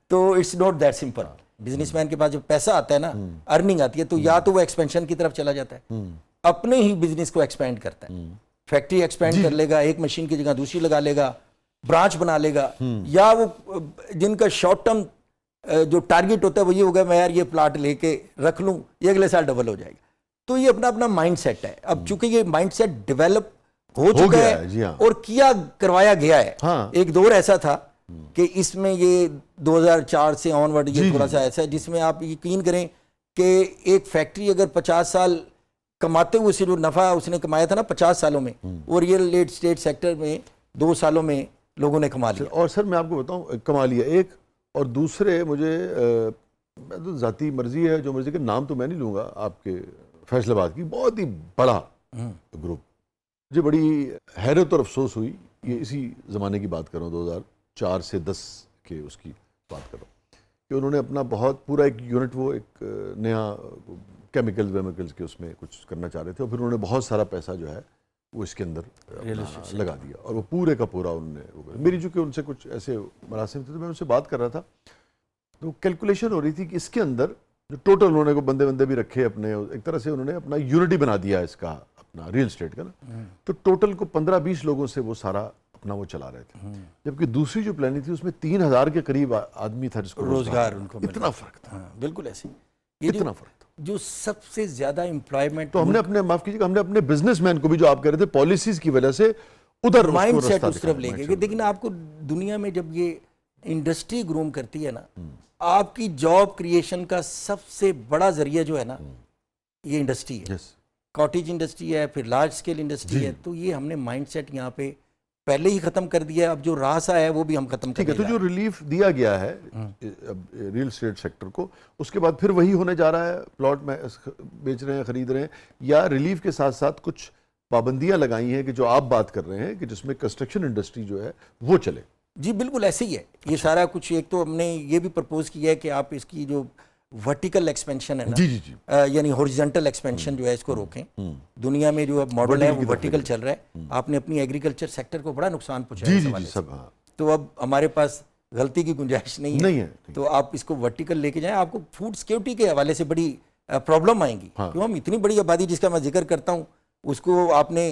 تو it's not that simple. Businessman کے پاس جب پیسہ آتا ہے نا، ارننگ آتی ہے، تو یا تو وہ ایکسپینشن کی طرف چلا جاتا ہے، اپنے ہی بزنس کو ایکسپینڈ کرتا ہے، فیکٹری ایکسپینڈ کر لے گا، ایک مشین کی جگہ دوسری لگا لے گا، برانچ بنا لے گا، یا وہ جن کا شارٹ ٹرم جو ٹارگٹ ہوتا ہے وہ یہ ہوگا میں یار یہ پلاٹ لے کے رکھ لوں، یہ اگلے سال ڈبل ہو جائے گا. تو یہ اپنا اپنا مائنڈ سیٹ ہے. اب چونکہ یہ مائنڈ سیٹ ڈیولپ ہو چکا ہے اور کیا کروایا گیا ہے. ایک دور ایسا تھا کہ اس میں یہ 2004 سے آن ورڈ یہ تھوڑا سا ایسا ہے جس میں آپ یقین کریں کہ ایک فیکٹری اگر 50 سال کماتے ہوئے سے جو نفع اس نے کمایا تھا نا 50 سالوں میں، وہ ریئل اسٹیٹ سیکٹر میں 2 سالوں میں لوگوں نے کما لیا. اور سر میں آپ کو بتاؤں کما لیا ایک، اور دوسرے مجھے میں تو ذاتی مرضی ہے جو مرضی کے نام تو میں نہیں لوں گا، آپ کے فیصل آباد کی بہت ہی بڑا گروپ، مجھے بڑی حیرت اور افسوس ہوئی. یہ اسی زمانے کی بات کر رہا ہوں، 2004 سے 10 کے اس کی بات کر رہا ہوں، کہ انہوں نے اپنا بہت پورا ایک یونٹ، وہ ایک نیا کیمیکلز ویمیکلز کے اس میں کچھ کرنا چاہ رہے تھے، اور پھر انہوں نے بہت سارا پیسہ جو ہے وہ اس کے اندر لگا دیا، اور وہ پورے کا پورا انہوں نے. میری چونکہ ان سے کچھ ایسے مراسم تھے تو میں ان سے بات کر رہا تھا، تو کیلکولیشن ہو رہی تھی کہ اس کے اندر جو ٹوٹل انہوں نے بندے بھی رکھے اپنے، ایک طرح سے انہوں نے اپنا یونٹی بنا دیا اس کا اپنا ریل اسٹیٹ کا نا، تو ٹوٹل کو 15-20 لوگوں سے وہ سارا اپنا وہ چلا رہے تھے، جبکہ دوسری جو پلاننگ تھی اس میں 3000 کے قریب آدمی تھا جس کو روزگار ان کو اتنا فرق تھا. بالکل ایسے اتنا فرق تھا. جو سب سے زیادہ امپلائمنٹ، تو ہم نے اپنے، معاف کیجیے گا، ہم نے اپنے بزنس مین کو بھی جو آپ کہہ رہے تھے پالیسیز کی وجہ سے ادھر مائنڈ سیٹ اس طرف لے گئے. لیکن آپ کو دنیا میں جب یہ انڈسٹری گروم کرتی ہے نا، آپ کی جاب کریشن کا سب سے بڑا ذریعہ جو ہے نا یہ انڈسٹری ہے. کاٹیج انڈسٹری ہے، پھر لارج اسکیل انڈسٹری ہے. تو یہ ہم نے مائنڈ سیٹ یہاں پہ پہلے ہی ختم کر دیا ہے. اب جو راسا ہے وہ بھی ہم ختم کر دیا. تو جو ریلیف دیا گیا ہے ریل اسٹیٹ سیکٹر کو، اس کے بعد پھر وہی ہونے جا رہا ہے، پلاٹ میں بیچ رہے ہیں، خرید رہے ہیں، یا ریلیف کے ساتھ ساتھ کچھ پابندیاں لگائی ہیں کہ جو آپ بات کر رہے ہیں کہ جس میں کنسٹرکشن انڈسٹری جو ہے وہ چلے. جی بالکل ایسے ہی ہے یہ سارا کچھ. ایک تو ہم نے یہ بھی پرپوز کیا ہے کہ آپ اس کی جو ورٹیکل ایکسپینشن ہے نا، یعنی ہورزنٹل ایکسپینشن جو ہے اس کو روکیں. دنیا میں جو اب ماڈل ہے وہ ورٹیکل چل رہا ہے. آپ نے اپنی ایگریکلچر سیکٹر کو بڑا نقصان پہنچایا، تو اب ہمارے پاس غلطی کی گنجائش نہیں ہے. تو آپ اس کو ورٹیکل لے کے جائیں. آپ کو فوڈ سیکیورٹی کے حوالے سے بڑی پرابلم آئیں گی، کیوں ہم اتنی بڑی آبادی جس کا میں ذکر کرتا ہوں اس کو آپ نے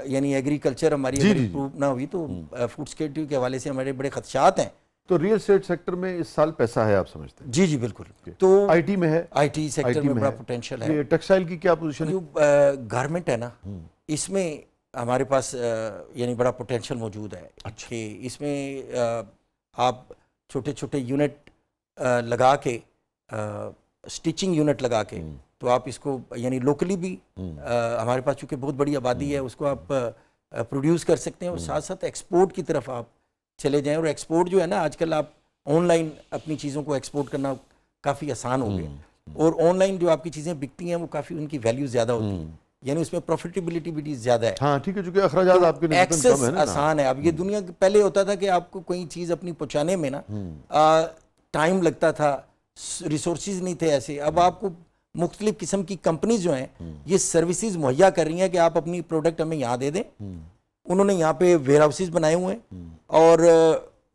یعنی ایگریکلچر ہماری امپروو نہ ہوئی تو فوڈ سیکیورٹی کے حوالے سے ہمارے بڑے خدشات ہیں. تو ریل اسٹیٹ سیکٹر میں اس سال پیسہ ہے آپ سمجھتے ہیں؟ جی بالکل. تو آئی ٹی میں ہے، آئی ٹی سیکٹر میں بڑا پوٹینشیل ہے. ٹیکسٹائل کی کیا پوزیشن ہے؟ جو گارمنٹ ہے نا، اس میں ہمارے پاس یعنی بڑا پوٹینشیل موجود ہے کہ اس میں آپ چھوٹے چھوٹے یونٹ لگا کے، سٹیچنگ یونٹ لگا کے، تو آپ اس کو یعنی لوکلی بھی ہمارے پاس چونکہ بہت بڑی آبادی ہے اس کو آپ پروڈیوس کر سکتے ہیں، اور ساتھ ساتھ ایکسپورٹ کی طرف آپ چلے جائیں. اور ایکسپورٹ جو ہے نا آج کل آپ آن لائن اپنی چیزوں کو ایکسپورٹ کرنا کافی آسان ہو گیا، اور آن لائن جو آپ کی چیزیں بکتی ہیں وہ کافی ان کی ویلیو زیادہ ہوتی ہے، یعنی اس میں پروفیٹیبلٹی بھی زیادہ ہے. ہاں ٹھیک ہے، چونکہ اخراجات آپ کے ایکسس آسان ہے. اب یہ دنیا پہلے ہوتا تھا کہ آپ کو کوئی چیز اپنی پہنچانے میں نا ٹائم لگتا تھا، ریسورسز نہیں تھے ایسے. اب آپ کو مختلف قسم کی کمپنیز جو ہیں یہ سروسز مہیا کر رہی ہیں کہ آپ اپنی پروڈکٹ ہمیں یہاں دے دیں. انہوں نے یہاں پہ ویئر ہاؤسز بنائے ہوئے ہیں اور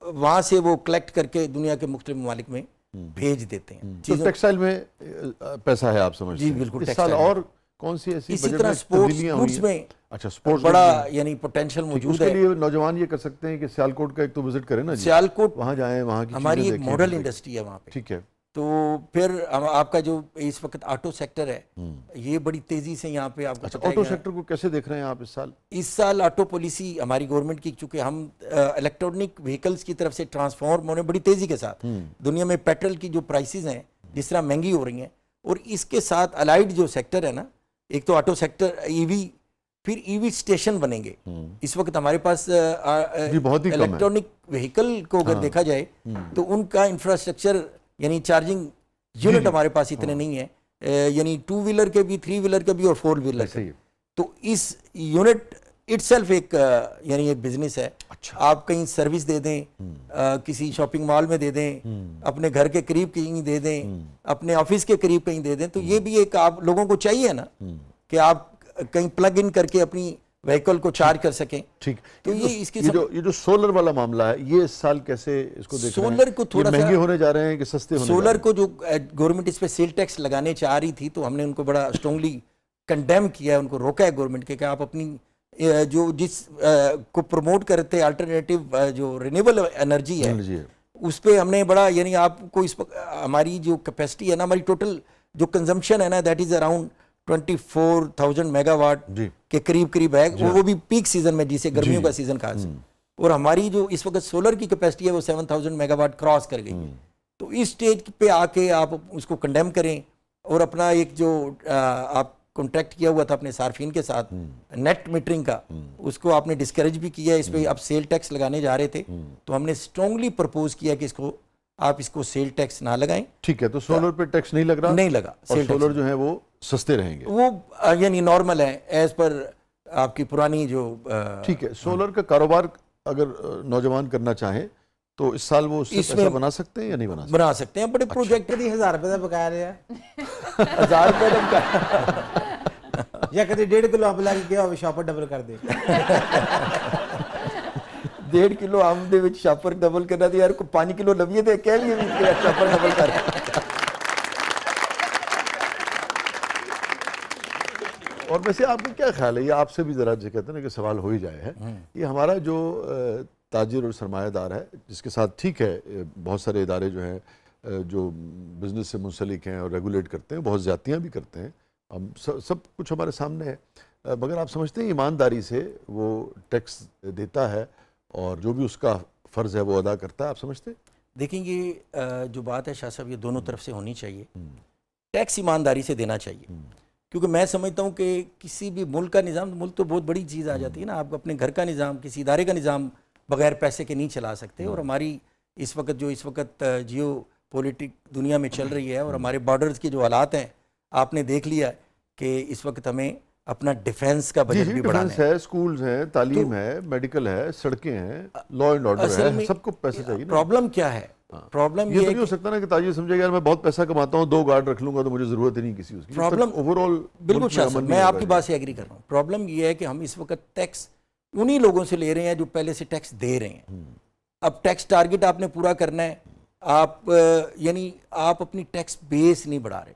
وہاں سے وہ کلیکٹ کر کے دنیا کے مختلف ممالک میں بھیج دیتے ہیں. ٹیکسٹائل میں پیسہ ہے آپ سمجھتے ہیں؟ جی بالکل. اس سال اور کون سی ایسی اسی بجٹ طرح میں سپورٹس تبدیلیاں ہوئی گڈس ہیں؟ میں اچھا سپورٹس بڑا یعنی پوٹینشیل اس موجود کے ہے. لیے نوجوان یہ کر سکتے ہیں کہ سیالکوٹ کا ایک تو وزٹ کریں نا جی, سیالکوٹ وہاں جائیں, وہاں کی ہماری چیزیں ایک دیکھیں. ماڈل انڈسٹری ہے وہاں پہ. ٹھیک ہے. تو پھر آپ کا جو اس وقت آٹو سیکٹر ہے یہ بڑی تیزی سے یہاں پہ آپ کو اچھا پتہ ہے آٹو کہ سیکٹر کو کیسے دیکھ رہے ہیں آپ اس سال؟ اس سال آٹو پالیسی ہماری گورنمنٹ کی, چونکہ ہم الیکٹرانک وہیکلز کی طرف سے ٹرانسفارم ہونے بڑی تیزی کے ساتھ, دنیا میں پیٹرول کی جو پرائسز ہیں جس طرح مہنگی ہو رہی ہیں, اور اس کے ساتھ الائڈ جو سیکٹر ہے نا, ایک تو آٹو سیکٹر, ای وی, پھر ای وی اسٹیشن بنیں گے. اس وقت ہمارے پاس بہت ہی کم ہے. الیکٹرانک وہیکل کو اگر دیکھا جائے تو ان کا انفراسٹرکچر یعنی چارجنگ یونٹ ہمارے پاس اتنے نہیں ہیں, یعنی 2 ویلر کے بھی, 3 ویلر کے بھی اور 4 ویلر کے. تو اس یونٹ اٹ سیلف ایک یعنی ایک بزنس ہے. آپ کہیں سروس دے دیں, کسی شاپنگ مال میں دے دیں, اپنے گھر کے قریب کہیں دے دیں, اپنے آفس کے قریب کہیں دے دیں, تو یہ بھی ایک آپ لوگوں کو چاہیے نا کہ آپ کہیں پلگ ان کر کے اپنی وہیکل کو چارج کر سکیں. ٹھیک. تو یہ جو سولر والا معاملہ ہے یہ اس سال کیسے اس کو دیکھ رہے ہیں؟ سولر کو تھوڑا سا مہنگے ہونے جا رہے ہیں کہ سستے ہونے جا رہے ہیں؟ سولر کو جو گورنمنٹ اس پہ سیل ٹیکس لگانے چاہ رہی تھی تو ہم نے ان کو بڑا اسٹرانگلی کنڈیم کیا ہے, ان کو روکا ہے گورنمنٹ کے کہ آپ اپنی جو جس کو پروموٹ کرتے الٹرنیٹیو جو رینیبل انرجی ہے اس پہ ہم نے بڑا, یعنی آپ کو اس ہماری جو کیپیسٹی ہے نا, ہماری ٹوٹل جو کنزمپشن ہے نا, that is around 24,000 mega what کے قریب ہے, وہ بھی پیک سیزن میں, جسے گرمیوں کا سیزن کہا ہے. اور ہماری جو اس وقت سولر کی کیپیسٹی ہے وہ 7,000 میگا واٹ کراس کر گئی ہے. تو اس سٹیج پہ آ کے آپ اس کو کنڈیم کریں اور اپنا ایک جو آپ کانٹریکٹ کیا ہوا تھا اپنے صارفین کے ساتھ نیٹ میٹرنگ کا, اس کو آپ نے ڈسکریج بھی کیا. اس پہ آپ سیل ٹیکس لگانے جا رہے تھے تو ہم نے اسٹرانگلی پرپوز کیا کہ آپ اس کو سیل ٹیکس نہ لگائیں. ٹھیک ہے, تو سولر پہ ٹیکس نہیں لگ رہا, نہیں لگا. اور سولر جو ہے وہ سستے رہیں گے, وہ یعنی نارمل ہے ایز پر آپ کی پرانی جو. ٹھیک ہے. سولر کا کاروبار اگر نوجوان کرنا چاہیں تو اس سال وہ اس سے پیسہ بنا سکتے ہیں یا نہیں بنا سکتے؟ بنا سکتے ہیں. بڑے پروجیکٹ 1000 روپے کا بقایا رہا ہے 1000 روپے کا, یا کدی 1.5 کلو آم لا کے کیا ہوئے شاپر ڈبل کر دے. 1.5 کلو آم دے وچ شاپر ڈبل کرنا تے یار 5 کلو لویے تے کہہ لیے بھی شاپر ڈبل کر. اور ویسے آپ کا کیا خیال ہے, یہ آپ سے بھی ذرا جو کہتے ہیں نا کہ سوال ہو ہی جائے ہے, یہ ہمارا جو تاجر اور سرمایہ دار ہے جس کے ساتھ ٹھیک ہے بہت سارے ادارے جو ہیں جو بزنس سے منسلک ہیں اور ریگولیٹ کرتے ہیں, بہت زیادتیاں بھی کرتے ہیں, ہم سب کچھ ہمارے سامنے ہے, مگر آپ سمجھتے ہیں ایمانداری سے وہ ٹیکس دیتا ہے اور جو بھی اس کا فرض ہے وہ ادا کرتا ہے, آپ سمجھتے ہیں؟ دیکھیں یہ جو بات ہے شاہ صاحب, یہ دونوں طرف سے ہونی چاہیے. ٹیکس ایمانداری سے دینا چاہیے, کیونکہ میں سمجھتا ہوں کہ کسی بھی ملک کا نظام, ملک تو بہت بڑی چیز آ جاتی ہے نا, آپ اپنے گھر کا نظام, کسی ادارے کا نظام بغیر پیسے کے نہیں چلا سکتے. اور ہماری اس وقت جیو پولیٹک دنیا میں چل رہی ہے اور ہمارے بارڈرز کے جو حالات ہیں, آپ نے دیکھ لیا کہ اس وقت ہمیں اپنا ڈیفینس کا بجٹ بھی بڑھانا ہے. اسکولز ہیں, تعلیم ہے, میڈیکل ہے, سڑکیں ہیں, لا اینڈ آرڈر ہے, سب کو پیسے چاہیے. پرابلم کیا ہے, پرابلم یہ نہیں ہو سکتا نا کہ تاجر سمجھے یار میں بہت پیسہ کماتا ہوں, 2 گارڈ رکھ لوں گا تو مجھے ضرورت ہی نہیں کسی اس کی. پرابلم اوور آل بالکل شاہ صاحب, میں آپ کی بات سے ایگری کر رہا ہوں. پرابلم یہ ہے کہ ہم اس وقت ٹیکس انہی لوگوں سے لے رہے ہیں جو پہلے سے ٹیکس دے رہے ہیں. اب ٹیکس ٹارگٹ آپ نے پورا کرنا ہے, آپ یعنی آپ اپنی ٹیکس بیس نہیں بڑھا رہے.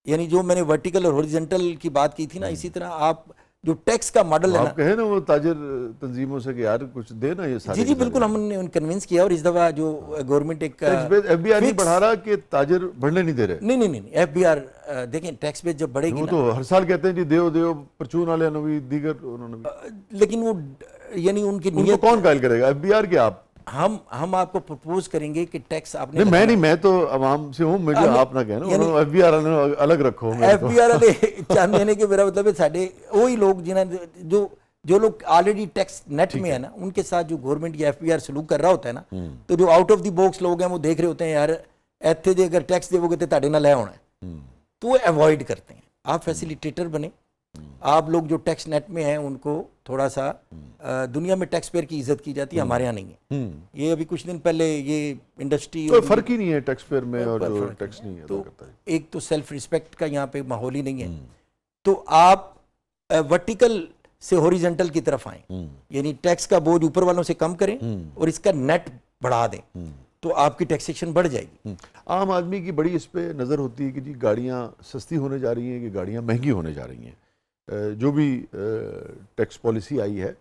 یعنی جو میں نے ورٹیکل اور ہورزنٹل کی بات کی تھی نا, اسی طرح آپ جو ٹیکس کا ماڈل ہے نا, آپ کہیں نا وہ تاجر تنظیموں سے کہ یار کچھ دے نا یہ سارے. جی بالکل, ہم نے کنونس کیا. اور اس دفعہ جو گورنمنٹ ایک ایف بی آر نہیں بڑھا رہا کہ تاجر بڑھنے نہیں دے رہے. نہیں, ایف بی آر دیکھیں ٹیکس بیس جب بڑھے گی وہ تو ہر سال کہتے ہیں جی دیو پرچون والے نے بھی دیگر انہوں نے بھی, لیکن وہ یعنی ان کی نیت کون قائل کرے گا, ایف بی آر کے آپ؟ ہم آپ کو پرپوز کریں گے کہ ٹیکس آپ نے. میں تو عوام سے ہوں, مجھے آپ نہ کہنا ایف بی آر الگ رکھو. ایف بی آر والے چاند دینے کے میرا مطلب ہے ساڈے وہی لوگ جنہیں جو لوگ آلریڈی ٹیکس نیٹ میں ہے نا, ان کے ساتھ جو گورنمنٹ یا ایف بی آر سلوک کر رہا ہوتا ہے نا, تو جو آؤٹ آف دی باکس لوگ ہیں وہ دیکھ رہے ہوتے ہیں یار ایتھے جے اگر ٹیکس دو گے تو تاڑے نہ لے ہونا ہے, تو وہ ایوائڈ کرتے ہیں. آپ فیسیلیٹیٹر بنے, آپ لوگ جو ٹیکس نیٹ میں ہیں ان کو تھوڑا سا, دنیا میں ٹیکس پیئر کی عزت کی جاتی ہے, ہمارے یہاں نہیں ہے. یہ ابھی کچھ دن پہلے یہ انڈسٹری کوئی فرق ہی نہیں ہے ٹیکس پیئر میں اور جو ٹیکس نہیں تو کرتا ہے. ایک تو سیلف ریسپیکٹ کا یہاں پہ ماحول ہی نہیں ہے. تو آپ ورٹیکل سے ہورزنٹل کی طرف آئیں, یعنی ٹیکس کا بوجھ اوپر والوں سے کم کریں اور اس کا نیٹ بڑھا دیں. تو آپ کی ٹیکسیشن بڑھ جائے گی. عام آدمی کی بڑی اس پہ نظر ہوتی ہے کہ جی گاڑیاں سستی ہونے جا رہی ہیں کہ گاڑیاں مہنگی ہونے جا رہی ہیں. جو بھی ٹیکس پالیسی آئی ہے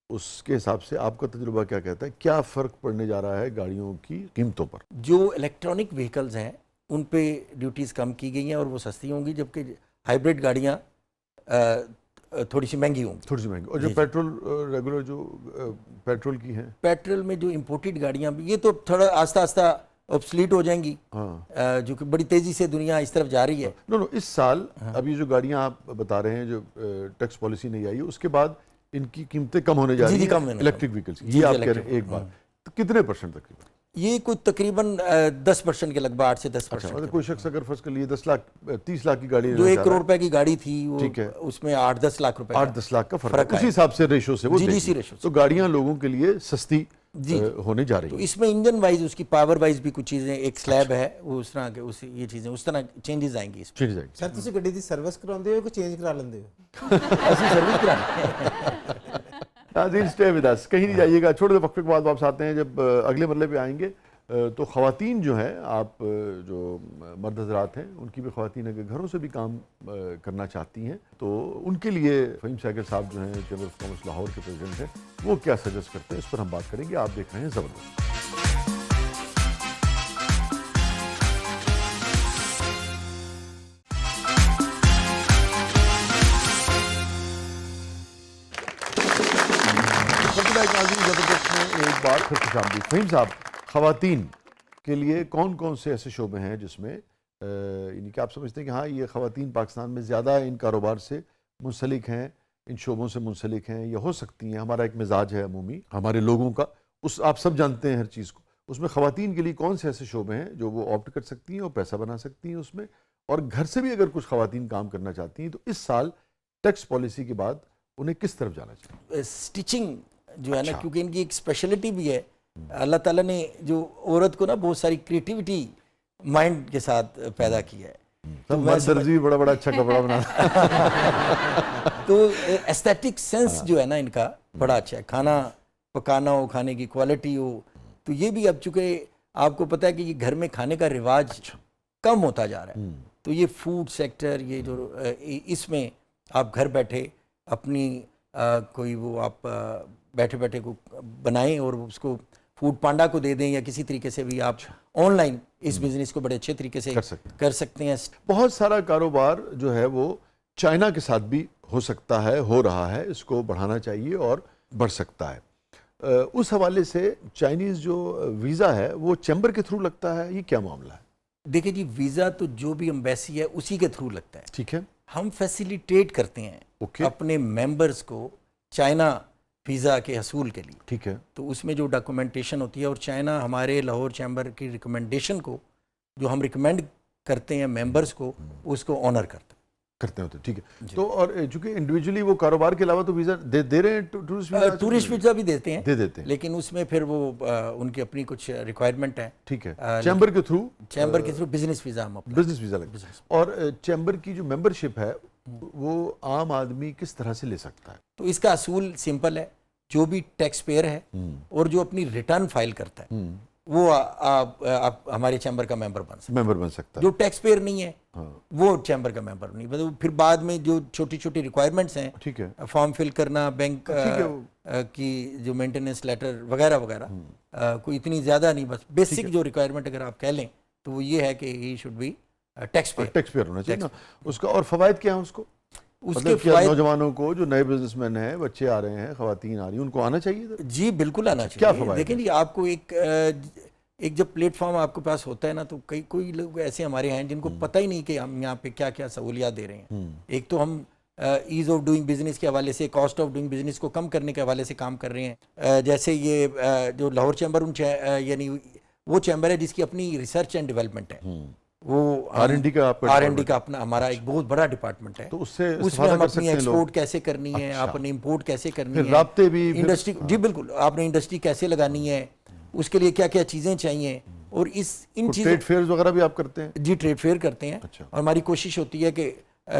اس کے حساب سے آپ کا تجربہ کیا کہتا ہے, کیا فرق پڑنے جا رہا ہے گاڑیوں کی قیمتوں پر؟ جو الیکٹرانک وہیکلز ہیں ان پہ ڈیوٹیز کم کی گئی ہیں اور وہ سستی ہوں گی, جبکہ ہائیبریڈ گاڑیاں تھوڑی سی مہنگی ہوں گی. تھوڑی سی مہنگی. اور جو پیٹرول ریگولر جو پیٹرول کی ہیں, پیٹرول میں جو امپورٹڈ گاڑیاں بھی, یہ تو تھوڑا آہستہ آہستہ obsolete ہو جائیں گی, جو کہ بڑی تیزی سے دنیا اس طرف جا رہی ہے. نو اس سال اب یہ جو گاڑیاں آپ بتا رہے ہیں جو ٹیکس پالیسی نہیں آئی ہے اس کے بعد ان کی قیمتیں کم ہونے جا رہی ہیں الیکٹرک وہیکلس کی, یہ آپ کہہ رہے ہیں ایک بات. تو کتنے پرسنٹ تقریباً؟ یہ کوئی تقریباً 10% کے لگ بھگ 8 سے 10%. اچھا, کوئی شخص اگر فرض کر لیے 10 لاکھ 30 لاکھ کی گاڑی جو 1 کروڑ روپے کی گاڑی تھی وہ اس میں 8-10 لاکھ روپے 8-10 لاکھ کا فرق ہے, اسی حساب سے ریشو سے وہ ریشو. تو گاڑیاں لوگوں کے لیے سستی ہونے جا رہی تو اس میں انجن وائز اس کی پاور وائز بھی کچھ چیزیں, ایک سلیب ہے وہ اس طرح کے, یہ چیزیں اس طرح چینجز آئیں گی اس میں. سر تسی گڈی دی سروس کراؤندے ہو کہ چینج کرا لیندے ہو؟ ایسی سروس کرانا. ناظرین اسٹے ود اس, کہیں نہیں جائیے گا. چھوٹے سے وقفے کے بعد واپس آتے ہیں. جب اگلے مرحلے پہ آئیں گے تو خواتین جو ہیں, آپ جو مرد حضرات ہیں ان کی بھی خواتین اگر گھروں سے بھی کام کرنا چاہتی ہیں تو ان کے لیے فہیم سیکل صاحب جو ہیں چیمبر آف کامرس لاہور کے پریزیڈنٹ ہیں, وہ کیا سجیسٹ کرتے ہیں اس پر ہم بات کریں گے. آپ دیکھ رہے ہیں زبردست. زبردست میں ایک بار پھر خوش آمدید. فہیم صاحب, خواتین کے لیے کون کون سے ایسے شعبے ہیں جس میں یعنی کہ آپ سمجھتے ہیں کہ ہاں یہ خواتین پاکستان میں زیادہ ان کاروبار سے منسلک ہیں, ان شعبوں سے منسلک ہیں, یا ہو سکتی ہیں؟ ہمارا ایک مزاج ہے عمومی ہمارے لوگوں کا, اس آپ سب جانتے ہیں ہر چیز کو, اس میں خواتین کے لیے کون سے ایسے شعبے ہیں جو وہ آپٹ کر سکتی ہیں اور پیسہ بنا سکتی ہیں اس میں, اور گھر سے بھی اگر کچھ خواتین کام کرنا چاہتی ہیں تو اس سال ٹیکس پالیسی کے بعد انہیں کس طرف جانا چاہیے؟ سٹیچنگ جو ہے نا, کیونکہ ان کی ایک اسپیشلٹی بھی ہے. اللہ تعالیٰ نے جو عورت کو نا بہت ساری کریٹیوٹی مائنڈ کے ساتھ پیدا کیا ہے. درزی بڑا بڑا اچھا کپڑا بنا, تو ایستھیٹک سینس جو ہے نا ان کا بڑا اچھا ہے. کھانا پکانا ہو, کھانے کی کوالٹی ہو, تو یہ بھی اب چونکہ آپ کو پتہ ہے کہ یہ گھر میں کھانے کا رواج کم ہوتا جا رہا ہے, تو یہ فوڈ سیکٹر, یہ جو اس میں آپ گھر بیٹھے اپنی کوئی وہ آپ بیٹھے بیٹھے کو بنائیں اور اس کو فوڈ پانڈا کو دے دیں, یا کسی طریقے سے بھی آپ آن لائن اس بزنس کو بڑے اچھے طریقے سے کر سکتے ہیں. بہت سارا کاروبار جو ہے وہ چائنا کے ساتھ بھی ہو سکتا ہے, ہو رہا ہے, اس کو بڑھانا چاہیے اور بڑھ سکتا ہے. اس حوالے سے چائنیز جو ویزا ہے وہ چیمبر کے تھرو لگتا ہے, یہ کیا معاملہ ہے؟ دیکھیں جی, ویزا تو جو بھی ایمبیسی ہے اسی کے تھرو لگتا ہے. ٹھیک ہے, ہم فیسیلیٹیٹ کرتے ہیں اپنے ممبرز کو چائنا ویزا کے حصول کے لیے. ٹھیک ہے, تو اس میں جو ڈاکومنٹیشن ہوتی ہے, اور چائنا ہمارے لاہور چیمبر کی ریکمنڈیشن کو جو ہم ریکمینڈ کرتے ہیں ممبرز کو, اس کو آنر کرتے ہوتے. ٹھیک ہے. تو اور چونکہ انڈیویجولی وہ کاروبار کے علاوہ تو ویزا دے رہے ہیں, ٹورسٹ ویزا بھی دیتے ہیں, دے دیتے ہیں, لیکن اس میں پھر وہ ان کی اپنی کچھ ریکوائرمنٹ ہے. ٹھیک ہے, چیمبر کے تھرو بزنس ویزا ہم بزنس ویزا لگتا ہے. اور چیمبر کی جو ممبرشپ ہے وہ عام آدمی کس طرح سے لے سکتا ہے؟ تو اس کا اصول سمپل ہے, جو بھی ٹیکس پیئر ہے اور جو اپنی ریٹرن فائل کرتا ہے وہ آپ ہمارے چیمبر کا ممبر بن سکتا ہے. جو ٹیکس پیئر نہیں ہے وہ چیمبر کا ممبر نہیں. پھر بعد میں جو چھوٹی چھوٹی ریکوائرمنٹس ہیں, فارم فل کرنا, بینک کی جو مینٹیننس لیٹر وغیرہ وغیرہ, کوئی اتنی زیادہ نہیں, بس بیسک جو ریکوائرمنٹ اگر آپ کہہ لیں تو وہ یہ ہے کہ he should be taxpayer ہونا چاہیے نا اس کا. اور فوائد کیا ہیں اس کو؟ اس کے نوجوانوں کو جو نئے بزنس مین ہیں, بچے آ رہے ہیں, خواتین آ رہی ہیں, ان کو آنا چاہیے؟ جی بالکل آنا چاہیے. کیا فوائد؟ دیکھیں جی, آپ کو ایک جب پلیٹ فارم آپ کے پاس ہوتا ہے نا, تو کوئی لوگ ایسے ہمارے ہیں جن کو پتہ ہی نہیں کہ ہم یہاں پہ کیا کیا سہولیات دے رہے ہیں. ایک تو ہم ایز آف ڈوئنگ بزنس کے حوالے سے, کاسٹ آف ڈوئنگ بزنس کو کم کرنے کے حوالے سے کام کر رہے ہیں. جیسے یہ جو لاہور چیمبر یعنی وہ چیمبر ہے جس کی اپنی ریسرچ اینڈ ڈیولپمنٹ ہے, وہ آر این ڈی کا اپنا ہمارا ایک بہت بڑا ڈپارٹمنٹ ہے. تو اس میں ہم اپنی ایکسپورٹ کیسے کرنی ہے, آپ نے امپورٹ کیسے کرنی ہے, رابطے بھی انڈسٹری, جی بالکل, آپ نے انڈسٹری کیسے لگانی ہے, اس کے لیے کیا کیا چیزیں چاہیے. اور ان چیزوں, ٹریڈ فیئرز وغیرہ بھی آپ کرتے ہیں؟ جی ٹریڈ فیئر کرتے ہیں, اور ہماری کوشش ہوتی ہے کہ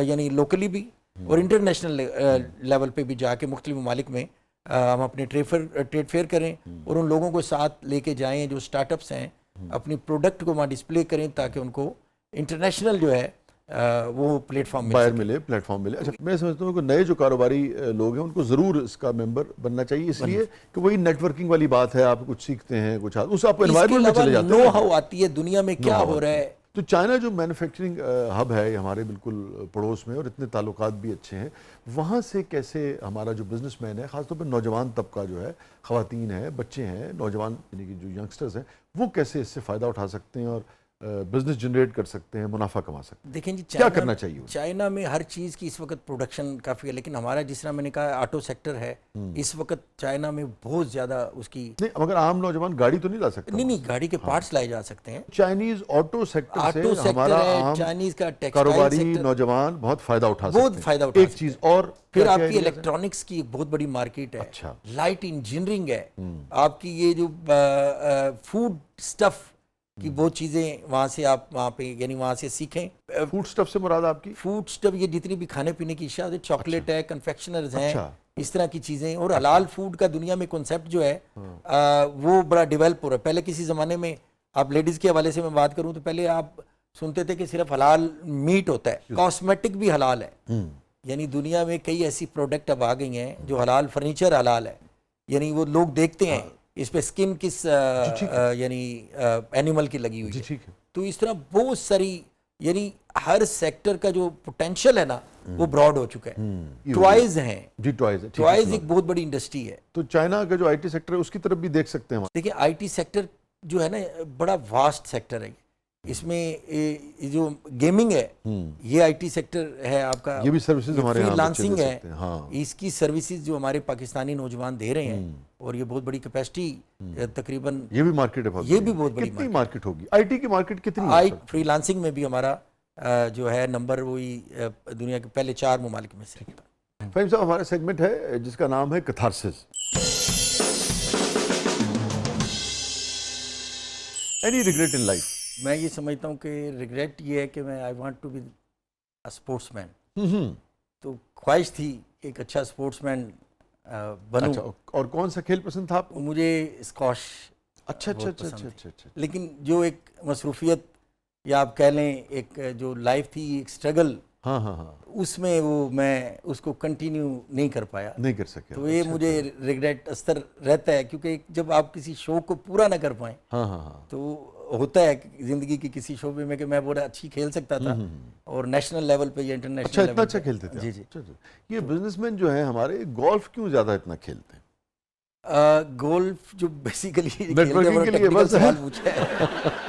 یعنی لوکلی بھی اور انٹرنیشنل لیول پہ بھی جا کے مختلف ممالک میں ہم اپنے ٹریڈ فیئر کریں, اور ان لوگوں کو ساتھ لے کے جائیں جو اسٹارٹ اپس ہیں, اپنی پروڈکٹ کو وہاں ڈسپلے کریں تاکہ ان کو انٹرنیشنل جو ہے وہ پلیٹ فارم باہر ملے، پلیٹ فارم ملے. اچھا میں سمجھتا ہوں کہ نئے جو کاروباری لوگ ہیں ان کو ضرور اس کا ممبر بننا چاہیے، اس لیے کہ وہی نیٹ ورکنگ والی بات ہے، آپ کچھ سیکھتے ہیں، کچھ اس آپ انوائرمنٹ میں چلے جاتے ہیں. نو ہاؤ آتی ہے دنیا میں کیا ہو رہا ہے. تو چائنا جو مینوفیکچرنگ ہب ہے یہ ہمارے بالکل پڑوس میں، اور اتنے تعلقات بھی اچھے ہیں، وہاں سے کیسے ہمارا جو بزنس مین ہے، خاص طور پہ نوجوان طبقہ جو ہے، خواتین ہیں، بچے ہیں، نوجوان یعنی کہ جو ینگسٹرز ہیں، وہ کیسے اس سے فائدہ اٹھا سکتے ہیں اور بزنس جنریٹ کر سکتے ہیں، منافع کما سکتے ہیں؟ دیکھیں جی کیا کرنا چاہیے؟ چائنا میں ہر چیز کی اس وقت پروڈکشن کافی ہے، لیکن ہمارا جس طرح میں نے کہا آٹو سیکٹر ہے، اس وقت چائنا میں بہت زیادہ اس کی نہیں، مگر عام نوجوان گاڑی تو نہیں لا سکتا. نہیں گاڑی کے پارٹس لائے جا سکتے ہیں. چائنیز آٹو سیکٹر سے آٹو سیکٹر ہمارا ہے، عام چائنیز کا ٹیکسٹائل کاروباری سیکٹر نوجوان بہت فائدہ اٹھا سکتے ہیں. بہت فائدہ اٹھا ایک چیز اور پھر آپ کی الیکٹرانکس کی ایک بہت بڑی مارکیٹ ہے. اچھا. لائٹ انجینئرنگ ہے. آپ کی یہ جو فوڈ سٹف کی بہت چیزیں وہاں سے آپ وہاں پہ یعنی وہاں سے سیکھیں. فوڈ سٹف سے مراد آپ کی فوڈ سٹف یہ جتنی بھی کھانے پینے کی اشیاء، چاکلیٹ ہے، کنفیکشنرز ہیں، اچھا. اس طرح کی چیزیں. اور حلال فوڈ کا دنیا میں کنسیپٹ جو ہے وہ بڑا ڈیولپ ہو رہا ہے. پہلے کسی زمانے میں آپ لیڈیز کے حوالے سے میں بات کروں تو پہلے آپ سنتے تھے کہ صرف حلال میٹ ہوتا ہے، کاسمیٹک بھی حلال ہے. یعنی دنیا میں کئی ایسی پروڈکٹ اب آ گئی ہیں جو حلال، فرنیچر حلال ہے. یعنی وہ لوگ دیکھتے ہیں اس پہ سکن کس یعنی اینیمل کی لگی ہوئی ہے. تو اس طرح بہت ساری یعنی ہر سیکٹر کا جو پوٹینشیل ہے نا وہ براڈ ہو چکا ہے. ٹوائز ہیں جی، ٹوائز ایک بہت بڑی انڈسٹری ہے. تو چائنا کا جو آئی ٹی سیکٹر ہے اس کی طرف بھی دیکھ سکتے ہیں ہم. دیکھیں آئی ٹی سیکٹر جو ہے نا بڑا واسٹ سیکٹر ہے. اس میں جو گیمنگ ہے یہ آئی ٹی سیکٹر ہے آپ کا. یہ بھی سروسز ہمارے فری یہاں لانسنگ ہے. ہاں، اس کی سروسز جو ہمارے پاکستانی نوجوان دے رہے ہیں اور یہ بہت بڑی کیپیسٹی تقریباً یہ بھی مارکیٹ ہے. یہ بھی بہت بڑی کتنی مارکیٹ ہوگی آئی ٹی کی مارکیٹ کتنی ہے؟ فری لانسنگ میں بھی ہمارا جو ہے نمبر وہی دنیا کے پہلے 4 ممالک میں سے. فہیم صاحب ہمارا سیگمنٹ ہے جس کا نام ہے catharsis. Any regret in life? میں یہ سمجھتا ہوں کہ ریگریٹ یہ ہے کہ میں I want to be a sportsman. تو خواہش تھی کہ ایک اچھا اسپورٹس مین بنوں. اور کون سا کھیل پسند تھا آپ کو؟ مجھے اسکواش. اچھا اچھا اچھا اچھا اچھا. لیکن جو ایک مصروفیت یا آپ کہہ لیں ایک جو لائف تھی ایک اسٹرگل، ہاں ہاں ہاں، اس میں وہ میں اس کو کنٹینیو نہیں کر پایا. نہیں کر سکے. تو یہ مجھے ریگریٹ اثر رہتا ہے کیونکہ جب آپ کسی شوق کو پورا نہ کر پائیں ہاں ہاں ہاں، تو ہوتا ہے زندگی کی کسی شعبے میں کہ میں بڑا اچھی کھیل سکتا تھا اور نیشنل لیول پہ یا انٹرنیشنل اچھا لیول اتنا اچھا کھیلتے تھے. جی جی. یہ بزنس مین جو ہیں ہمارے گولف کیوں زیادہ اتنا کھیلتے ہیں؟ گولف جو بیسیکلی نیٹورکنگ کے لیے بس سوال پوچھا ہے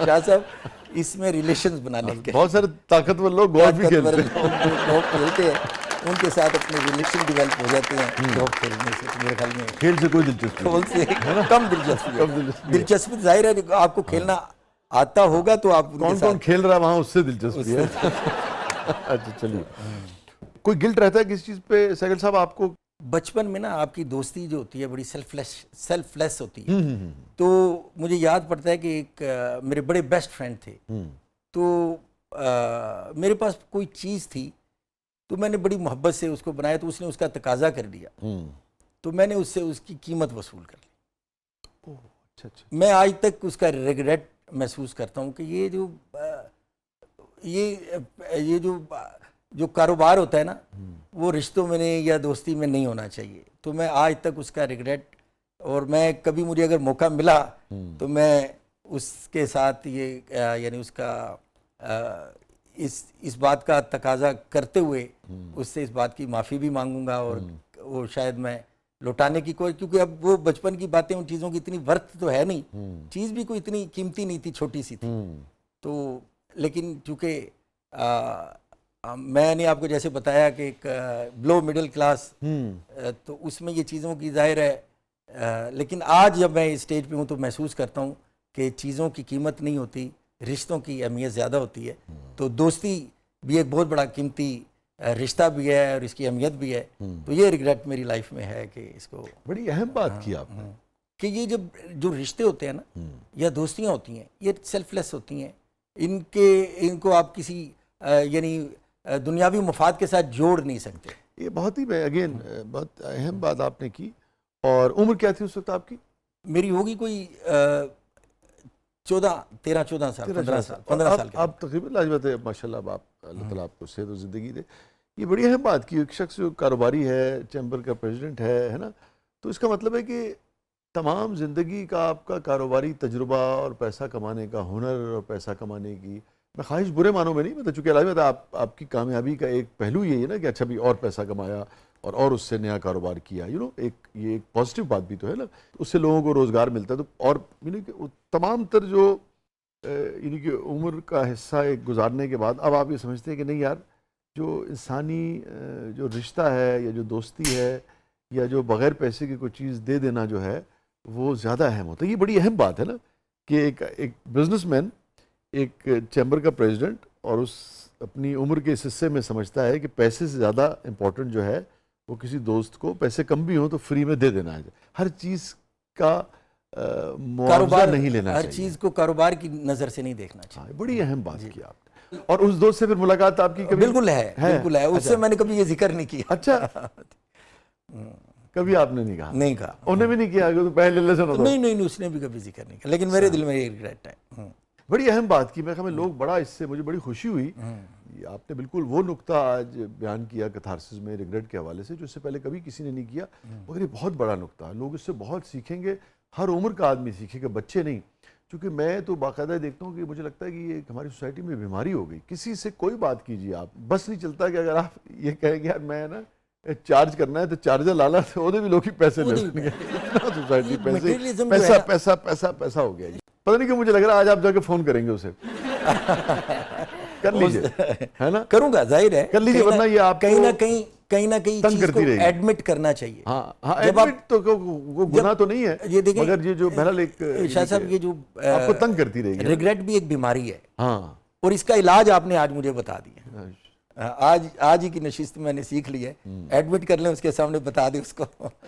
شاہ صاحب، اس میں ریلیشنز بنانے کے بہت سارے طاقتور لوگ گولف بھی کھیلتے ہیں، ان کے ساتھ اپنے ریلیشن ڈیولپ ہو جاتے ہیں گولف کھیلنے سے. میرے خیال میں کھیل سے کوئی دلچسپی کھیل سے کم دلچسپی. دلچسپی ظاہر ہے آپ کو کھیلنا آتا ہوگا تو آپ کون کون کھیل رہا ہے وہاں اس سے دلچسپی ہے. اچھا چلیے، کوئی گلٹ رہتا ہے کسی چیز پہ سہیل صاحب آپ کو؟ بچپن میں نا آپ کی دوستی جو ہوتی ہے بڑی سیلف لیس ہوتی ہے. تو مجھے یاد پڑتا ہے کہ ایک میرے بڑے بیسٹ فرینڈ تھے. تو میرے پاس کوئی چیز تھی تو میں نے بڑی محبت سے اس کو بنایا، تو اس نے اس کا تقاضا کر دیا تو میں نے اس سے اس کی قیمت وصول کر لی. میں آج تک اس کا ریگریٹ محسوس کرتا ہوں کہ یہ جو کاروبار ہوتا ہے نا وہ رشتوں میں نہیں یا دوستی میں نہیں ہونا چاہیے. تو میں آج تک اس کا ریگریٹ، اور میں کبھی مجھے اگر موقع ملا تو میں اس کے ساتھ یہ یعنی اس کا اس بات کا تقاضا کرتے ہوئے اس سے اس بات کی معافی بھی مانگوں گا، اور وہ شاید میں لوٹانے کی کوئی، کیونکہ اب وہ بچپن کی باتیں ان چیزوں کی اتنی ورتھ تو ہے نہیں، چیز بھی کوئی اتنی قیمتی نہیں تھی، چھوٹی سی تھی. تو لیکن چونکہ میں نے آپ کو جیسے بتایا کہ ایک بلو مڈل کلاس، تو اس میں یہ چیزوں کی ظاہر ہے. لیکن آج جب میں اسٹیج پہ ہوں تو محسوس کرتا ہوں کہ چیزوں کی قیمت نہیں ہوتی، رشتوں کی اہمیت زیادہ ہوتی ہے. تو دوستی بھی ایک بہت بڑا قیمتی رشتہ بھی ہے اور اس کی اہمیت بھی ہے. تو یہ ریگریٹ میری لائف میں ہے کہ اس کو بڑی اہم بات کی آپ نے کہ یہ جو رشتے ہوتے ہیں نا یا دوستیاں ہوتی ہیں یہ سیلف لیس ہوتی ہیں. ان کو آپ کسی یعنی دنیاوی مفاد کے ساتھ جوڑ نہیں سکتے. یہ بہت ہی اگین بہت اہم بات آپ نے کی. اور عمر کیا تھی اس وقت آپ کی؟ میری ہوگی کوئی 13-14 سال 15 سال 15 سال کے آپ تقریباً لاجواب ہے ماشاءاللہ. اب آپ اللہ تعالیٰ آپ کو صحت و زندگی دے. یہ بڑی اہم بات کی ایک شخص جو کاروباری ہے, چیمبر کا پریزیڈنٹ ہے نا, تو اس کا مطلب ہے کہ تمام زندگی کا آپ کا کاروباری تجربہ اور پیسہ کمانے کا ہنر اور پیسہ کمانے کی, میں خواہش برے معنوں میں نہیں, مطلب چونکہ لازمت آپ کی کامیابی کا ایک پہلو یہی ہے نا کہ اچھا بھی اور پیسہ کمایا اور اس سے نیا کاروبار کیا, یہ ایک پازیٹیو بات بھی تو ہے نا, اس سے لوگوں کو روزگار ملتا ہے. تو اور کہ تمام تر جو کہ عمر کا حصہ ایک گزارنے کے بعد اب آپ یہ سمجھتے ہیں کہ نہیں یار, جو انسانی جو رشتہ ہے یا جو دوستی ہے یا جو بغیر پیسے کی کوئی چیز دے دینا جو ہے وہ زیادہ اہم ہوتا ہے. یہ بڑی اہم بات ہے نا کہ ایک بزنس مین ایک چیمبر کا پریزیڈنٹ اور اس اپنی عمر کے اس حصے میں سمجھتا ہے کہ پیسے سے زیادہ امپورٹنٹ جو ہے وہ کسی دوست کو پیسے کم بھی ہوں تو فری میں دے دینا ہے. ہر چیز کا معاوضہ نہیں لینا چاہیے, ہر چیز کو کاروبار کی نظر سے نہیں دیکھنا چاہیے. بڑی اہم بات کی آپ نے. اور اس دوست سے پھر ملاقات آپ کی کبھی؟ بالکل ہے, اس سے میں نے کبھی یہ ذکر نہیں کیا. اچھا, کبھی آپ نے نہیں کہا؟ نہیں کہا. انہیں بھی نہیں کیا کہ پہلے سے نہیں, اس نے بھی کبھی ذکر نہیں کیا, لیکن میرے دل میں یہ ریگریٹ ہے. بڑی اہم بات کی. میں ہمیں لوگ بڑا اس سے مجھے بڑی خوشی ہوئی. آپ نے بالکل وہ نقطہ آج بیان کیا کتھارسس میں ریگریٹ کے حوالے سے جو اس سے پہلے کبھی کسی نے نہیں کیا, مگر یہ بہت بڑا نقطہ ہے. لوگ اس سے بہت سیکھیں گے, ہر عمر کا آدمی سیکھے گا, بچے نہیں. چونکہ میں تو باقاعدہ دیکھتا ہوں کہ مجھے لگتا ہے کہ یہ ہماری سوسائٹی میں بیماری ہو گئی. کسی سے کوئی بات کیجیے آپ, بس نہیں چلتا کہ اگر آپ یہ کہیں گے یار میں نا چارج کرنا ہے تو چارجر لانا, تو وہ بھی لوگ ہی پیسے لے سکیں گے. اتنا سوسائٹی پیسہ پیسہ پیسہ پیسہ ہو گیا. پتہ نہیں کہ مجھے لگ رہا ہے آج آپ جا کے فون کریں گے اسے. کر لیجئے, ہے نا, کروں گا, ظاہر ہے کر لیجئے, ورنہ یہ آپ کہیں نہ کہیں چیز کو ایڈمٹ کرنا چاہیے. ہاں ایڈمٹ تو وہ گناہ تو نہیں ہے, مگر یہ جو بہرحال ایک شاہ صاحب یہ جو آپ کو تنگ کرتی رہے گی, ریگریٹ بھی ایک بیماری ہے. ہاں, اور اس کا علاج آپ نے آج مجھے بتا دیا. آج ہی کی نشست میں نے سیکھ لی ہے, ایڈمٹ کر لیں اس کے سامنے, بتا دیں اس کو.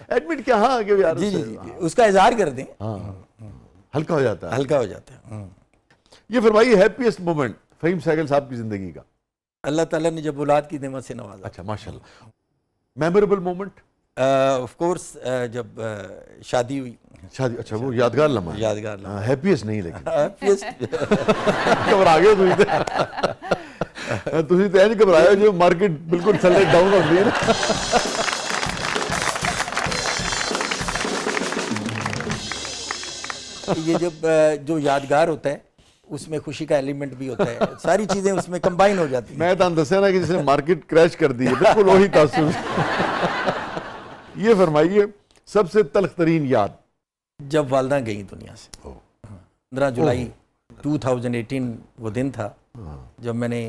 ایڈمٹ کیا, ہاں کہ یار جی اس کا اظہار کر دیں, ہلکا ہو جاتا ہے. ہلکا ہو جاتا ہے. یہ فرمائیے ہیپیسٹ مومنٹ فہیم سہگل صاحب کی زندگی کا. اللہ تعالیٰ نے جب اولاد کی نعمت سے نوازا. اچھا ماشاءاللہ. میموریبل مومنٹ آف کورس جب شادی ہوئی. شادی, اچھا وہ یادگار لمحہ, یادگار لمحہ. ہیپیسٹ نہیں لیکن گھبرا گئے تھی تو اینج گھبرایا جو مارکیٹ بالکل تھلے ڈاؤن ہو گئی نا. یہ جب جو یادگار ہوتا ہے اس میں خوشی کا ایلیمنٹ بھی ہوتا ہے, ساری چیزیں اس میں کمبائن ہو جاتی ہیں. میں تو دسیا نا کہ جس نے مارکیٹ کریش کر دی ہے, بالکل وہی تاثر. یہ فرمائیے سب سے تلخ ترین یاد. جب والدہ گئیں دنیا سے, 15 جولائی 2018 وہ دن تھا جب میں نے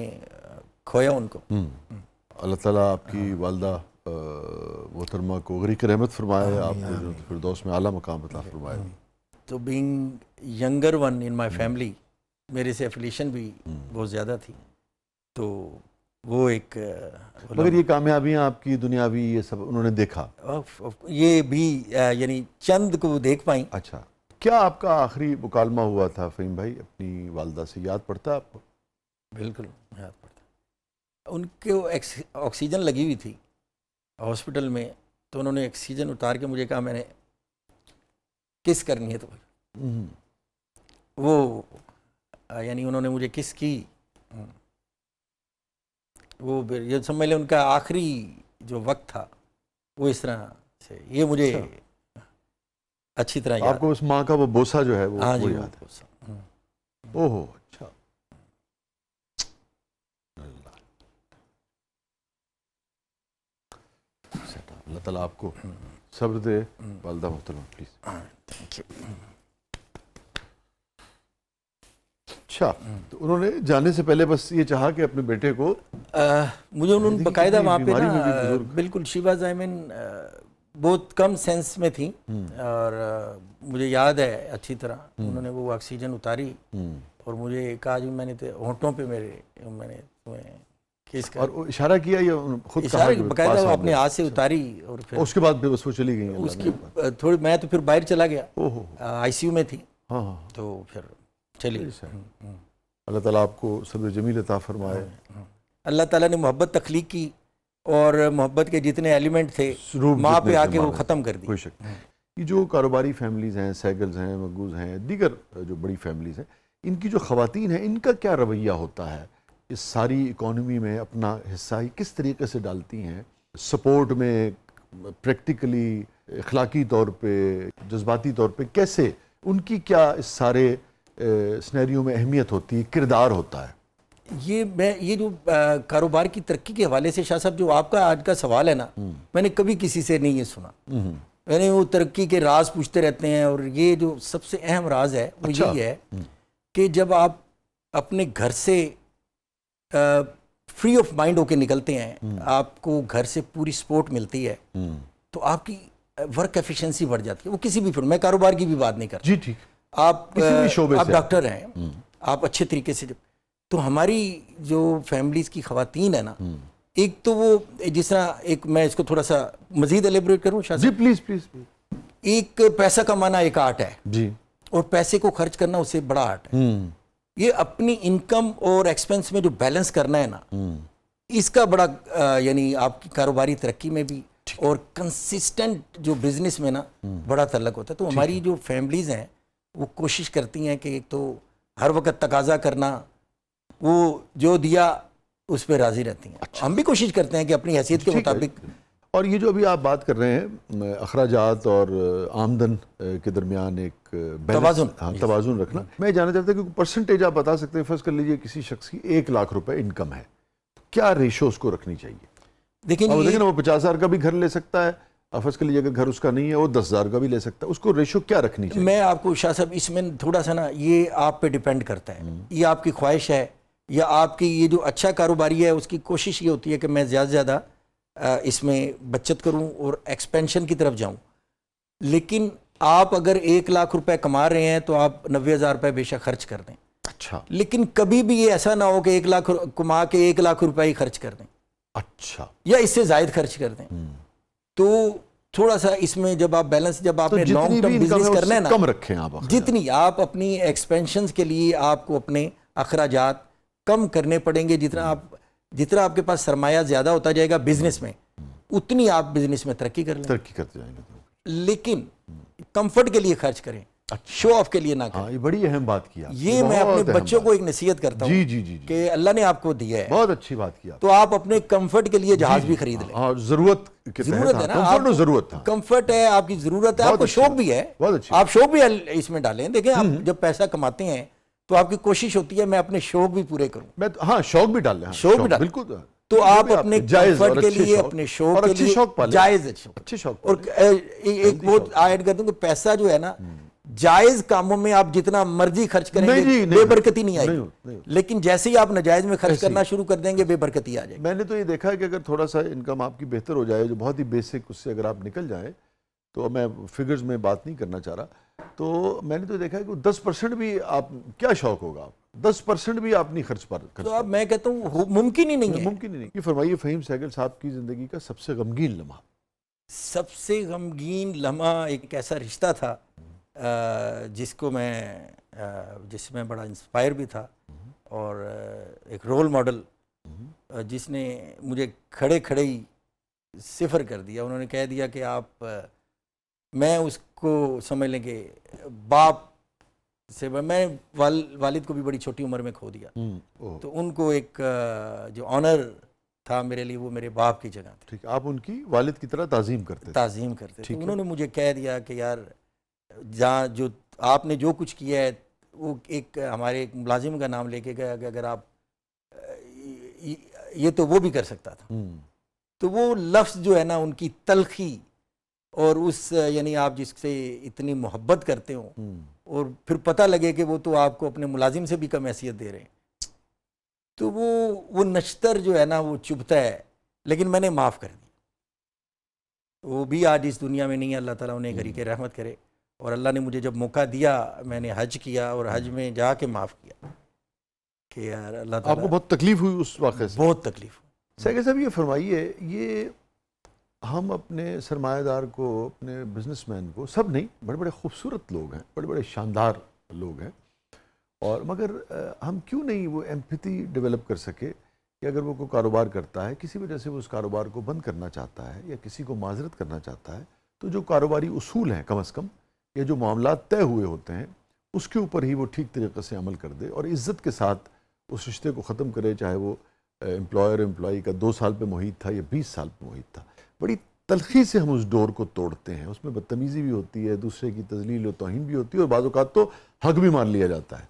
کھویا ان کو. اللہ تعالیٰ آپ کی والدہ محترمہ کو غریق رحمت فرمائے, آپ کو فردوس میں اعلیٰ مقام عطا فرمائے. تو being younger one in my family, میرے سے ایفیلیشن بھی بہت زیادہ تھی, تو وہ ایک مگر یہ کامیابیاں آپ کی دنیاوی یہ سب انہوں نے دیکھا, یہ بھی یعنی چند کو دیکھ پائیں. اچھا, کیا آپ کا آخری مکالمہ ہوا تھا فہیم بھائی اپنی والدہ سے, یاد پڑتا آپ کو؟ بالکل یاد پڑتا. ان کو آکسیجن لگی ہوئی تھی ہاسپٹل میں, تو انہوں نے آکسیجن اتار کے مجھے کہا میں نے کس کرنی ہے تو وہ یعنی انہوں نے مجھے کس کی, وہ یہ سمجھ لیں ان کا آخری جو وقت تھا وہ اس طرح سے. یہ مجھے اچھی طرح یاد. آپ کو اس ماں کا وہ بوسہ جو ہے وہ یاد ہے؟ اوہو, اچھا. اللہ تعالیٰ آپ کو صبر دے. والدہ محترمہ پلیز. Thank you. اچھا, تو انہوں نے جانے سے پہلے بس یہ چاہا کہ اپنے بیٹے کو, مجھے انہوں نے باقاعدہ وہاں پہ نا بالکل شیوا زائمن بہت کم سینس میں تھیں, اور مجھے یاد ہے اچھی طرح انہوں نے وہ آکسیجن اتاری اور مجھے کہا جی میں نے ہونٹوں پہ میں نے تمہیں کس کا, اور اشارہ کیا یا خود اشارہ باقاعدہ وہ اپنے ہاتھ سے اتاری, اور پھر اس کے بعد بس وہ چلی گئی. اس کی تھوڑی, میں تو پھر باہر چلا گیا, آئی سی یو میں تھی, تو پھر چلی. اللہ تعالیٰ آپ کو صبر جمیل عطا فرمائے. اللہ تعالیٰ نے محبت تخلیق کی اور محبت کے جتنے ایلیمنٹ تھے ماں پہ آ کے وہ ختم کر دی. کوئی شک. یہ جو کاروباری فیملیز ہیں، سیگلز ہیں، مگوز ہیں، دیگر جو بڑی فیملیز ہیں، ان کی جو خواتین ہیں ان کا کیا رویہ ہوتا ہے اس ساری اکانومی میں؟ اپنا حصہ ہی کس طریقے سے ڈالتی ہیں سپورٹ میں، پریکٹیکلی، اخلاقی طور پہ، جذباتی طور پہ؟ کیسے ان کی کیا اس سارے سنیریو میں اہمیت ہوتی ہے، کردار ہوتا ہے؟ یہ جو کاروبار کی ترقی کے حوالے سے شاہ صاحب جو آپ کا آج کا سوال ہے نا، میں نے کبھی کسی سے نہیں یہ سنا. میں نے وہ ترقی کے راز پوچھتے رہتے ہیں، اور یہ جو سب سے اہم راز ہے وہ یہی ہے کہ جب آپ اپنے گھر سے فری آف مائنڈ ہو کے نکلتے ہیں، آپ کو گھر سے پوری سپورٹ ملتی ہے، تو آپ کی ورک ایفیشنسی بڑھ جاتی ہے. وہ کسی بھی فیلڈ میں، کاروبار کی بھی بات نہیں کرتا. جی ٹھیک. آپ ڈاکٹر ہیں، آپ اچھے طریقے سے تو ہماری جو فیملیز کی خواتین ہیں نا، ایک تو وہ جس طرح ایک میں اس کو تھوڑا سا مزید ایلیبریٹ کروں شاہ جی صاحب. Please please. ایک پیسہ کمانا ایک آرٹ ہے، جی. اور پیسے کو خرچ کرنا اس سے بڑا آرٹ ہے. یہ اپنی انکم اور ایکسپنس میں جو بیلنس کرنا ہے نا، اس کا بڑا یعنی آپ کی کاروباری ترقی میں بھی اور کنسسٹنٹ جو بزنس میں نا بڑا تعلق ہوتا ہے. تو ہماری جو فیملیز ہیں وہ کوشش کرتی ہیں کہ ایک تو ہر وقت تقاضا کرنا، وہ جو دیا اس پہ راضی رہتی ہیں. ہم بھی کوشش کرتے ہیں کہ اپنی حیثیت کے مطابق. اور یہ جو ابھی آپ بات کر رہے ہیں اخراجات اور آمدن کے درمیان ایک توازن رکھنا، میں جاننا چاہتا ہوں کہ پرسنٹیج آپ بتا سکتے ہیں؟ فرض کر لیجئے کسی شخص کی 1 لاکھ روپے انکم ہے، کیا ریشو اس کو رکھنی چاہیے؟ دیکھیں وہ 50,000 کا بھی گھر لے سکتا ہے، فرض کر لیجیے اگر گھر اس کا نہیں ہے وہ 10,000 کا بھی لے سکتا ہے، اس کو ریشو کیا رکھنی چاہیے؟ میں آپ کو شاہ صاحب اس میں تھوڑا سا نا، یہ آپ پہ ڈیپینڈ کرتا ہے. یہ آپ کی خواہش ہے، یا آپ کی یہ جو اچھا کاروباری ہے اس کی کوشش یہ ہوتی ہے کہ میں زیادہ سے زیادہ اس میں بچت کروں اور ایکسپینشن کی طرف جاؤں. لیکن آپ اگر 1 لاکھ روپے کما رہے ہیں تو آپ 90,000 روپے بے شک خرچ کر دیں. اچھا. لیکن کبھی بھی یہ ایسا نہ ہو کہ 1 لاکھ کما کے 1 لاکھ روپے ہی خرچ کر دیں. اچھا. یا اس سے زائد خرچ کر دیں. تو تھوڑا سا اس میں جب آپ بیلنس، جب آپ نے لانگ ٹرم بزنس کرنا ہے نا، کم رکھیں آپ، جتنی آپ اپنی ایکسپینشنز کے لیے آپ کو اپنے اخراجات کم کرنے پڑیں گے. جتنا آپ کے پاس سرمایہ زیادہ ہوتا جائے گا بزنس میں، اتنی آپ بزنس میں ترقی کرتے جائیں گے. لیکن کمفرٹ کے لیے خرچ کریں، شو آف کے لیے نہ کریں. یہ بڑی اہم بات کیا. یہ میں اپنے بچوں کو ایک نصیحت کرتا ہوں کہ اللہ نے آپ کو دیا ہے، بہت اچھی بات کیا، تو آپ اپنے کمفرٹ کے لیے جہاز بھی خرید لیں. ضرورت ہے نا، ضرورت کمفرٹ ہے، آپ کی ضرورت ہے، آپ کو شوق بھی ہے، آپ شوق بھی اس میں ڈالیں. دیکھیں آپ جب پیسہ کماتے ہیں تو آپ کی کوشش ہوتی ہے میں اپنے شوق بھی پورے کروں. ہاں شوق بھی ڈال لیں، شوق بھی ڈال، بالکل. تو آپ اپنے کمفرٹ کے لیے، اپنے شوق کے لیے جائز اچھے شوق. اور ایک وہ ایڈ کر دوں کہ پیسہ جو ہے نا، جائز کاموں میں آپ جتنا مرضی خرچ کریں گے بے برکتی نہیں آئے گی. لیکن جیسے ہی آپ ناجائز میں خرچ کرنا شروع کر دیں گے بے برکتی آ جائے گی. میں نے تو یہ دیکھا ہے کہ اگر تھوڑا سا انکم آپ کی بہتر ہو جائے، جو بہت ہی بیسک، اس سے اگر آپ نکل جائیں، تو میں فگرز میں بات نہیں کرنا چاہ رہا، تو میں نے تو دیکھا ہے کہ 10% بھی آپ، کیا شوق ہوگا، 10% بھی آپ نہیں خرچ پر. تو اب میں کہتا ہوں ممکن ہی نہیں ہے. ممکن ہی نہیں. یہ فرمائیے فہیم سہگل صاحب کی زندگی کا سب سے غمگین لمحہ. سب سے غمگین لمحہ ایک ایسا رشتہ تھا جس میں بڑا انسپائر بھی تھا، اور ایک رول ماڈل جس نے مجھے کھڑے کھڑے ہی صفر کر دیا. انہوں نے کہہ دیا کہ آپ، میں اس کو سمجھ لیں کہ باپ سے، میں والد کو بھی بڑی چھوٹی عمر میں کھو دیا، تو ان کو ایک جو آنر تھا میرے لیے، وہ میرے باپ کی جگہ تھی. آپ ان کی والد کی طرح تعظیم کرتے تھے. انہوں نے مجھے کہہ دیا کہ یار، جہاں جو آپ نے جو کچھ کیا ہے، وہ ایک ہمارے ایک ملازم کا نام لے کے گیا کہ اگر آپ یہ تو وہ بھی کر سکتا تھا. تو وہ لفظ جو ہے نا، ان کی تلخی، اور اس یعنی آپ جس سے اتنی محبت کرتے ہو اور پھر پتہ لگے کہ وہ تو آپ کو اپنے ملازم سے بھی کم حیثیت دے رہے ہیں، تو وہ نشتر جو ہے نا وہ چبھتا ہے. لیکن میں نے معاف کر دی. وہ بھی آج اس دنیا میں نہیں ہے، اللہ تعالیٰ انہیں غریق رحمت کرے. اور اللہ نے مجھے جب موقع دیا، میں نے حج کیا، اور حج میں جا کے معاف کیا کہ یار اللہ تعالیٰ. آپ کو بہت تکلیف ہوئی اس واقعے سے؟ بہت تکلیف ہوئی. سہگل صاحب یہ فرمائیے، یہ ہم اپنے سرمایہ دار کو، اپنے بزنس مین کو، سب نہیں، بڑے بڑے خوبصورت لوگ ہیں، بڑے بڑے شاندار لوگ ہیں، اور مگر ہم کیوں نہیں وہ ایمپیتھی ڈیولپ کر سکے کہ اگر وہ کوئی کاروبار کرتا ہے، کسی وجہ سے وہ اس کاروبار کو بند کرنا چاہتا ہے یا کسی کو معذرت کرنا چاہتا ہے، تو جو کاروباری اصول ہیں کم از کم یا جو معاملات طے ہوئے ہوتے ہیں اس کے اوپر ہی وہ ٹھیک طریقے سے عمل کر دے اور عزت کے ساتھ اس رشتے کو ختم کرے، چاہے وہ امپلائر امپلائی کا 2 سال پہ محیط تھا یا 20 سال پہ محیط تھا۔ بڑی تلخی سے ہم اس ڈور کو توڑتے ہیں، اس میں بدتمیزی بھی ہوتی ہے، دوسرے کی تذلیل و توہین بھی ہوتی ہے، اور بعض اوقات تو حق بھی مان لیا جاتا ہے۔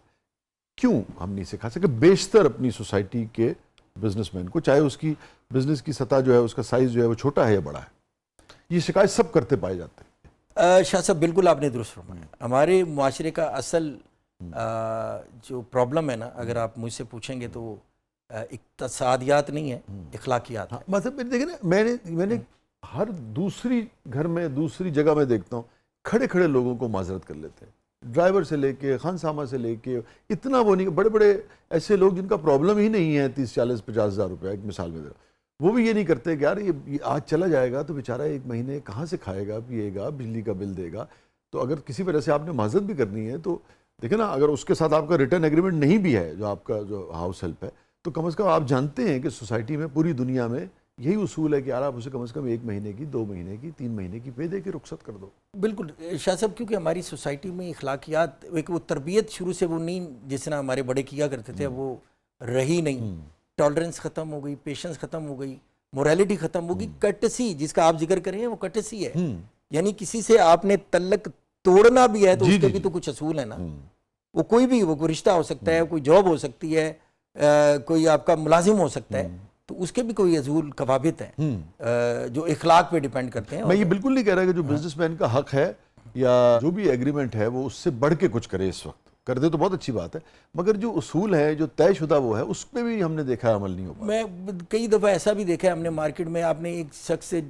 کیوں ہم نہیں سکھا سکے بیشتر اپنی سوسائٹی کے بزنس مین کو، چاہے اس کی بزنس کی سطح جو ہے، اس کا سائز جو ہے وہ چھوٹا ہے یا بڑا ہے، یہ شکایت سب کرتے پائے جاتے ہیں۔ شاہ صاحب بالکل آپ نے درست فرمایا۔ ہمارے معاشرے کا اصل جو پرابلم ہے نا، اگر آپ مجھ سے پوچھیں گے تو اقتصادیات نہیں ہے، اخلاقیات ہے۔ مطلب دیکھیں نا، میں نے ہر دوسری گھر میں، دوسری جگہ میں دیکھتا ہوں کھڑے کھڑے لوگوں کو معذرت کر لیتے ہیں، ڈرائیور سے لے کے خانسامہ سے لے کے، اتنا وہ نہیں، بڑے بڑے ایسے لوگ جن کا پرابلم ہی نہیں ہے 30 40 50 ہزار روپے، ایک مثال میں دے رہا ہوں، وہ بھی یہ نہیں کرتے کہ یار یہ آج چلا جائے گا تو بیچارہ 1 مہینے کہاں سے کھائے گا، پیے گا، بجلی کا بل دے گا۔ تو اگر کسی وجہ سے آپ نے معذرت بھی کرنی ہے تو دیکھیں نا، اگر اس کے ساتھ آپ کا ریٹرن ایگریمنٹ نہیں بھی ہے، جو آپ کا جو ہاؤس ہیلپ ہے، تو کم از کم آپ جانتے ہیں کہ سوسائٹی میں، پوری دنیا میں یہی اصول ہے کہ یار آپ اسے کم از کم 1 مہینے کی، 2 مہینے کی، 3 مہینے کی پے دے کے رخصت کر دو۔ بالکل شاہ صاحب، کیونکہ ہماری سوسائٹی میں اخلاقیات، ایک وہ تربیت شروع سے وہ نہیں جس طرح ہمارے بڑے کیا کرتے تھے، وہ رہی نہیں۔ ٹالرنس ختم ہو گئی، پیشنس ختم ہو گئی، موریلٹی ختم ہو گئی۔ کٹسی جس کا آپ ذکر کریں وہ کٹسی ہے، یعنی کسی سے آپ نے تعلق توڑنا بھی ہے تو اس کے بھی تو کچھ اصول ہیں نا۔ وہ کوئی بھی، وہ کوئی رشتہ ہو سکتا ہے، کوئی جاب ہو سکتی ہے، کوئی آپ کا ملازم ہو سکتا ہے، تو اس کے بھی کوئی اصول قواعد ہیں جو اخلاق پہ ڈیپینڈ کرتے ہیں۔ میں یہ بالکل نہیں کہہ رہا کہ جو بزنس مین کا حق ہے یا جو بھی ایگریمنٹ ہے وہ اس سے بڑھ کے کچھ کرے، اس وقت کر دے تو بہت اچھی بات ہے، مگر جو اصول ہے، جو طے شدہ وہ ہے، اس پہ بھی ہم نے دیکھا عمل نہیں ہو پاتا۔ میں کئی دفعہ ایسا بھی دیکھا ہے ہم نے مارکیٹ میں، آپ نے ایک شخص سے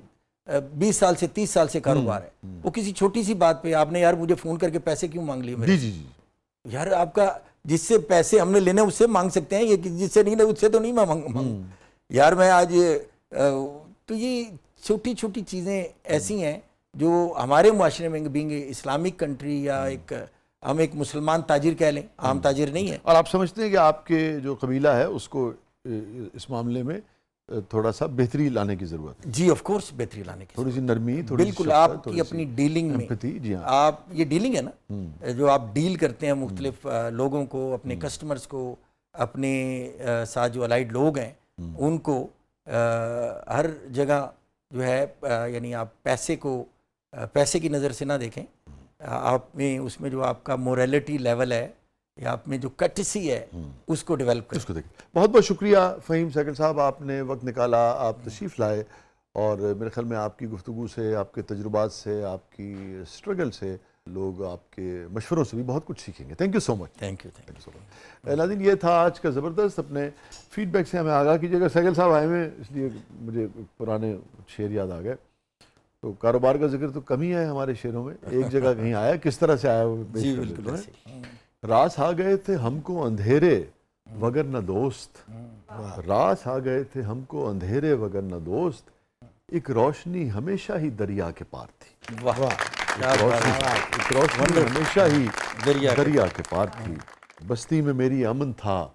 20 سال سے 30 سال سے کاروبار ہے، وہ کسی چھوٹی سی بات پہ آپ نے یار مجھے فون کر کے پیسے کیوں مانگ لیے میرے؟ جی یار آپ کا جس سے پیسے ہم نے لینے اس سے مانگ سکتے ہیں، یہ جس سے نہیں لے اس سے تو نہیں مانگ یار میں آج۔ تو یہ چھوٹی چھوٹی چیزیں ایسی ہیں جو ہمارے معاشرے میں، بینگ اسلامک کنٹری، یا ہم ایک مسلمان تاجر کہہ لیں، عام تاجر نہیں ہے۔ اور آپ سمجھتے ہیں کہ آپ کے جو قبیلہ ہے اس کو اس معاملے میں تھوڑا سا بہتری لانے کی ضرورت ہے؟ جی آف کورس بہتری لانے کی تھوڑی سی نرمی، تھوڑی سی بالکل، شفقت، آپ تھوڑی کی سی اپنی ڈیلنگ میں، empathy، جی ہاں، آپ یہ ڈیلنگ ہے نا، جو آپ ڈیل کرتے ہیں مختلف لوگوں کو، اپنے کسٹمرز کو، اپنے ساتھ جو الائڈ لوگ ہیں ان کو، ہر جگہ جو ہے، یعنی آپ پیسے کو پیسے کی نظر سے نہ دیکھیں، آپ میں اس میں جو آپ کا موریلٹی لیول ہے یا آپ میں جو کٹسی ہے اس کو ڈیولپ کریں۔ اس کو دیکھیں۔ بہت بہت شکریہ فہیم سیکل صاحب، آپ نے وقت نکالا، آپ تشریف لائے، اور میرے خیال میں آپ کی گفتگو سے، آپ کے تجربات سے، آپ کی اسٹرگل سے، لوگ آپ کے مشوروں سے بھی بہت کچھ سیکھیں گے۔ Thank you so much. Thank you. ناظرین، یہ تھا آج کا زبردست۔ اپنے فیڈ بیک سے ہمیں آگاہ کیجیے گا۔ سیکل صاحب آئے ہوئے، اس لیے مجھے پرانے شعر یاد آ گئے، تو کاروبار کا ذکر تو کم ہی ہے ہمارے شعروں میں، ایک جگہ کہیں آیا، کس طرح سے آیا وہ پیش کر دیتے ہیں۔ راس آ گئے تھے ہم کو اندھیرے وگر نہ دوست، راس آ گئے تھے ہم کو اندھیرے وگر نہ دوست، ایک روشنی ہمیشہ ہی دریا کے پار تھی۔ واہ، ایک روشنی ہمیشہ ہی دریا کے پار تھی، بستی میں میری امن تھا،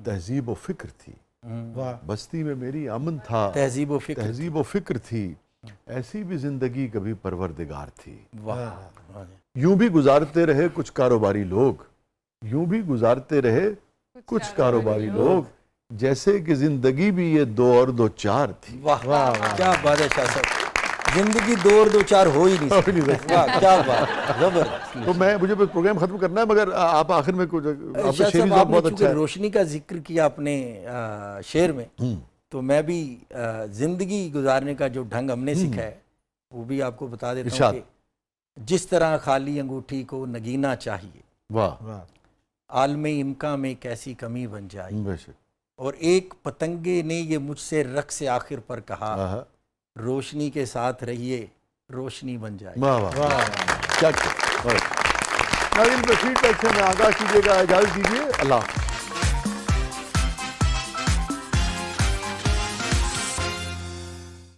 تہذیب و فکر تھی، بستی میں میری امن تھا، تہذیب و فکر تھی، ایسی بھی زندگی کبھی پروردگار تھی۔ واہ، یوں بھی گزارتے رہے کچھ کاروباری لوگ، یوں بھی گزارتے رہے کچھ کاروباری لوگ، جیسے کہ زندگی بھی یہ 2 اور 2 4 تھی۔ واہ واہ، کیا بات ہے شاہ صاحب، زندگی 2 اور 2 4 ہو ہی نہیں سکتی۔ واہ، کیا بات، زبردست۔ تو مجھے پروگرام ختم کرنا ہے، مگر آپ آخر میں کچھ، آپ کا شاہ شعری صاحب، آپ ذوق نے بہت اچھا چونکہ ہے۔ روشنی کا ذکر کیا اپنے شعر میں، تو میں بھی زندگی گزارنے کا جو ڈھنگ ہم نے سیکھا ہے وہ بھی آپ کو بتا دیتا ہوں کہ جس طرح خالی انگوٹھی کو نگینا چاہیے، واہ، عالم امکان میں کیسی کمی بن جائے، بے شک، اور ایک پتنگے نے یہ مجھ سے رقص آخر پر کہا، روشنی کے ساتھ رہیے روشنی بن جائے۔ واہ واہ، کیا ناظرین، فیڈ بیک سے ہمیں آگاہ کیجیے گا، اجازت دیجیے، اللہ حافظ۔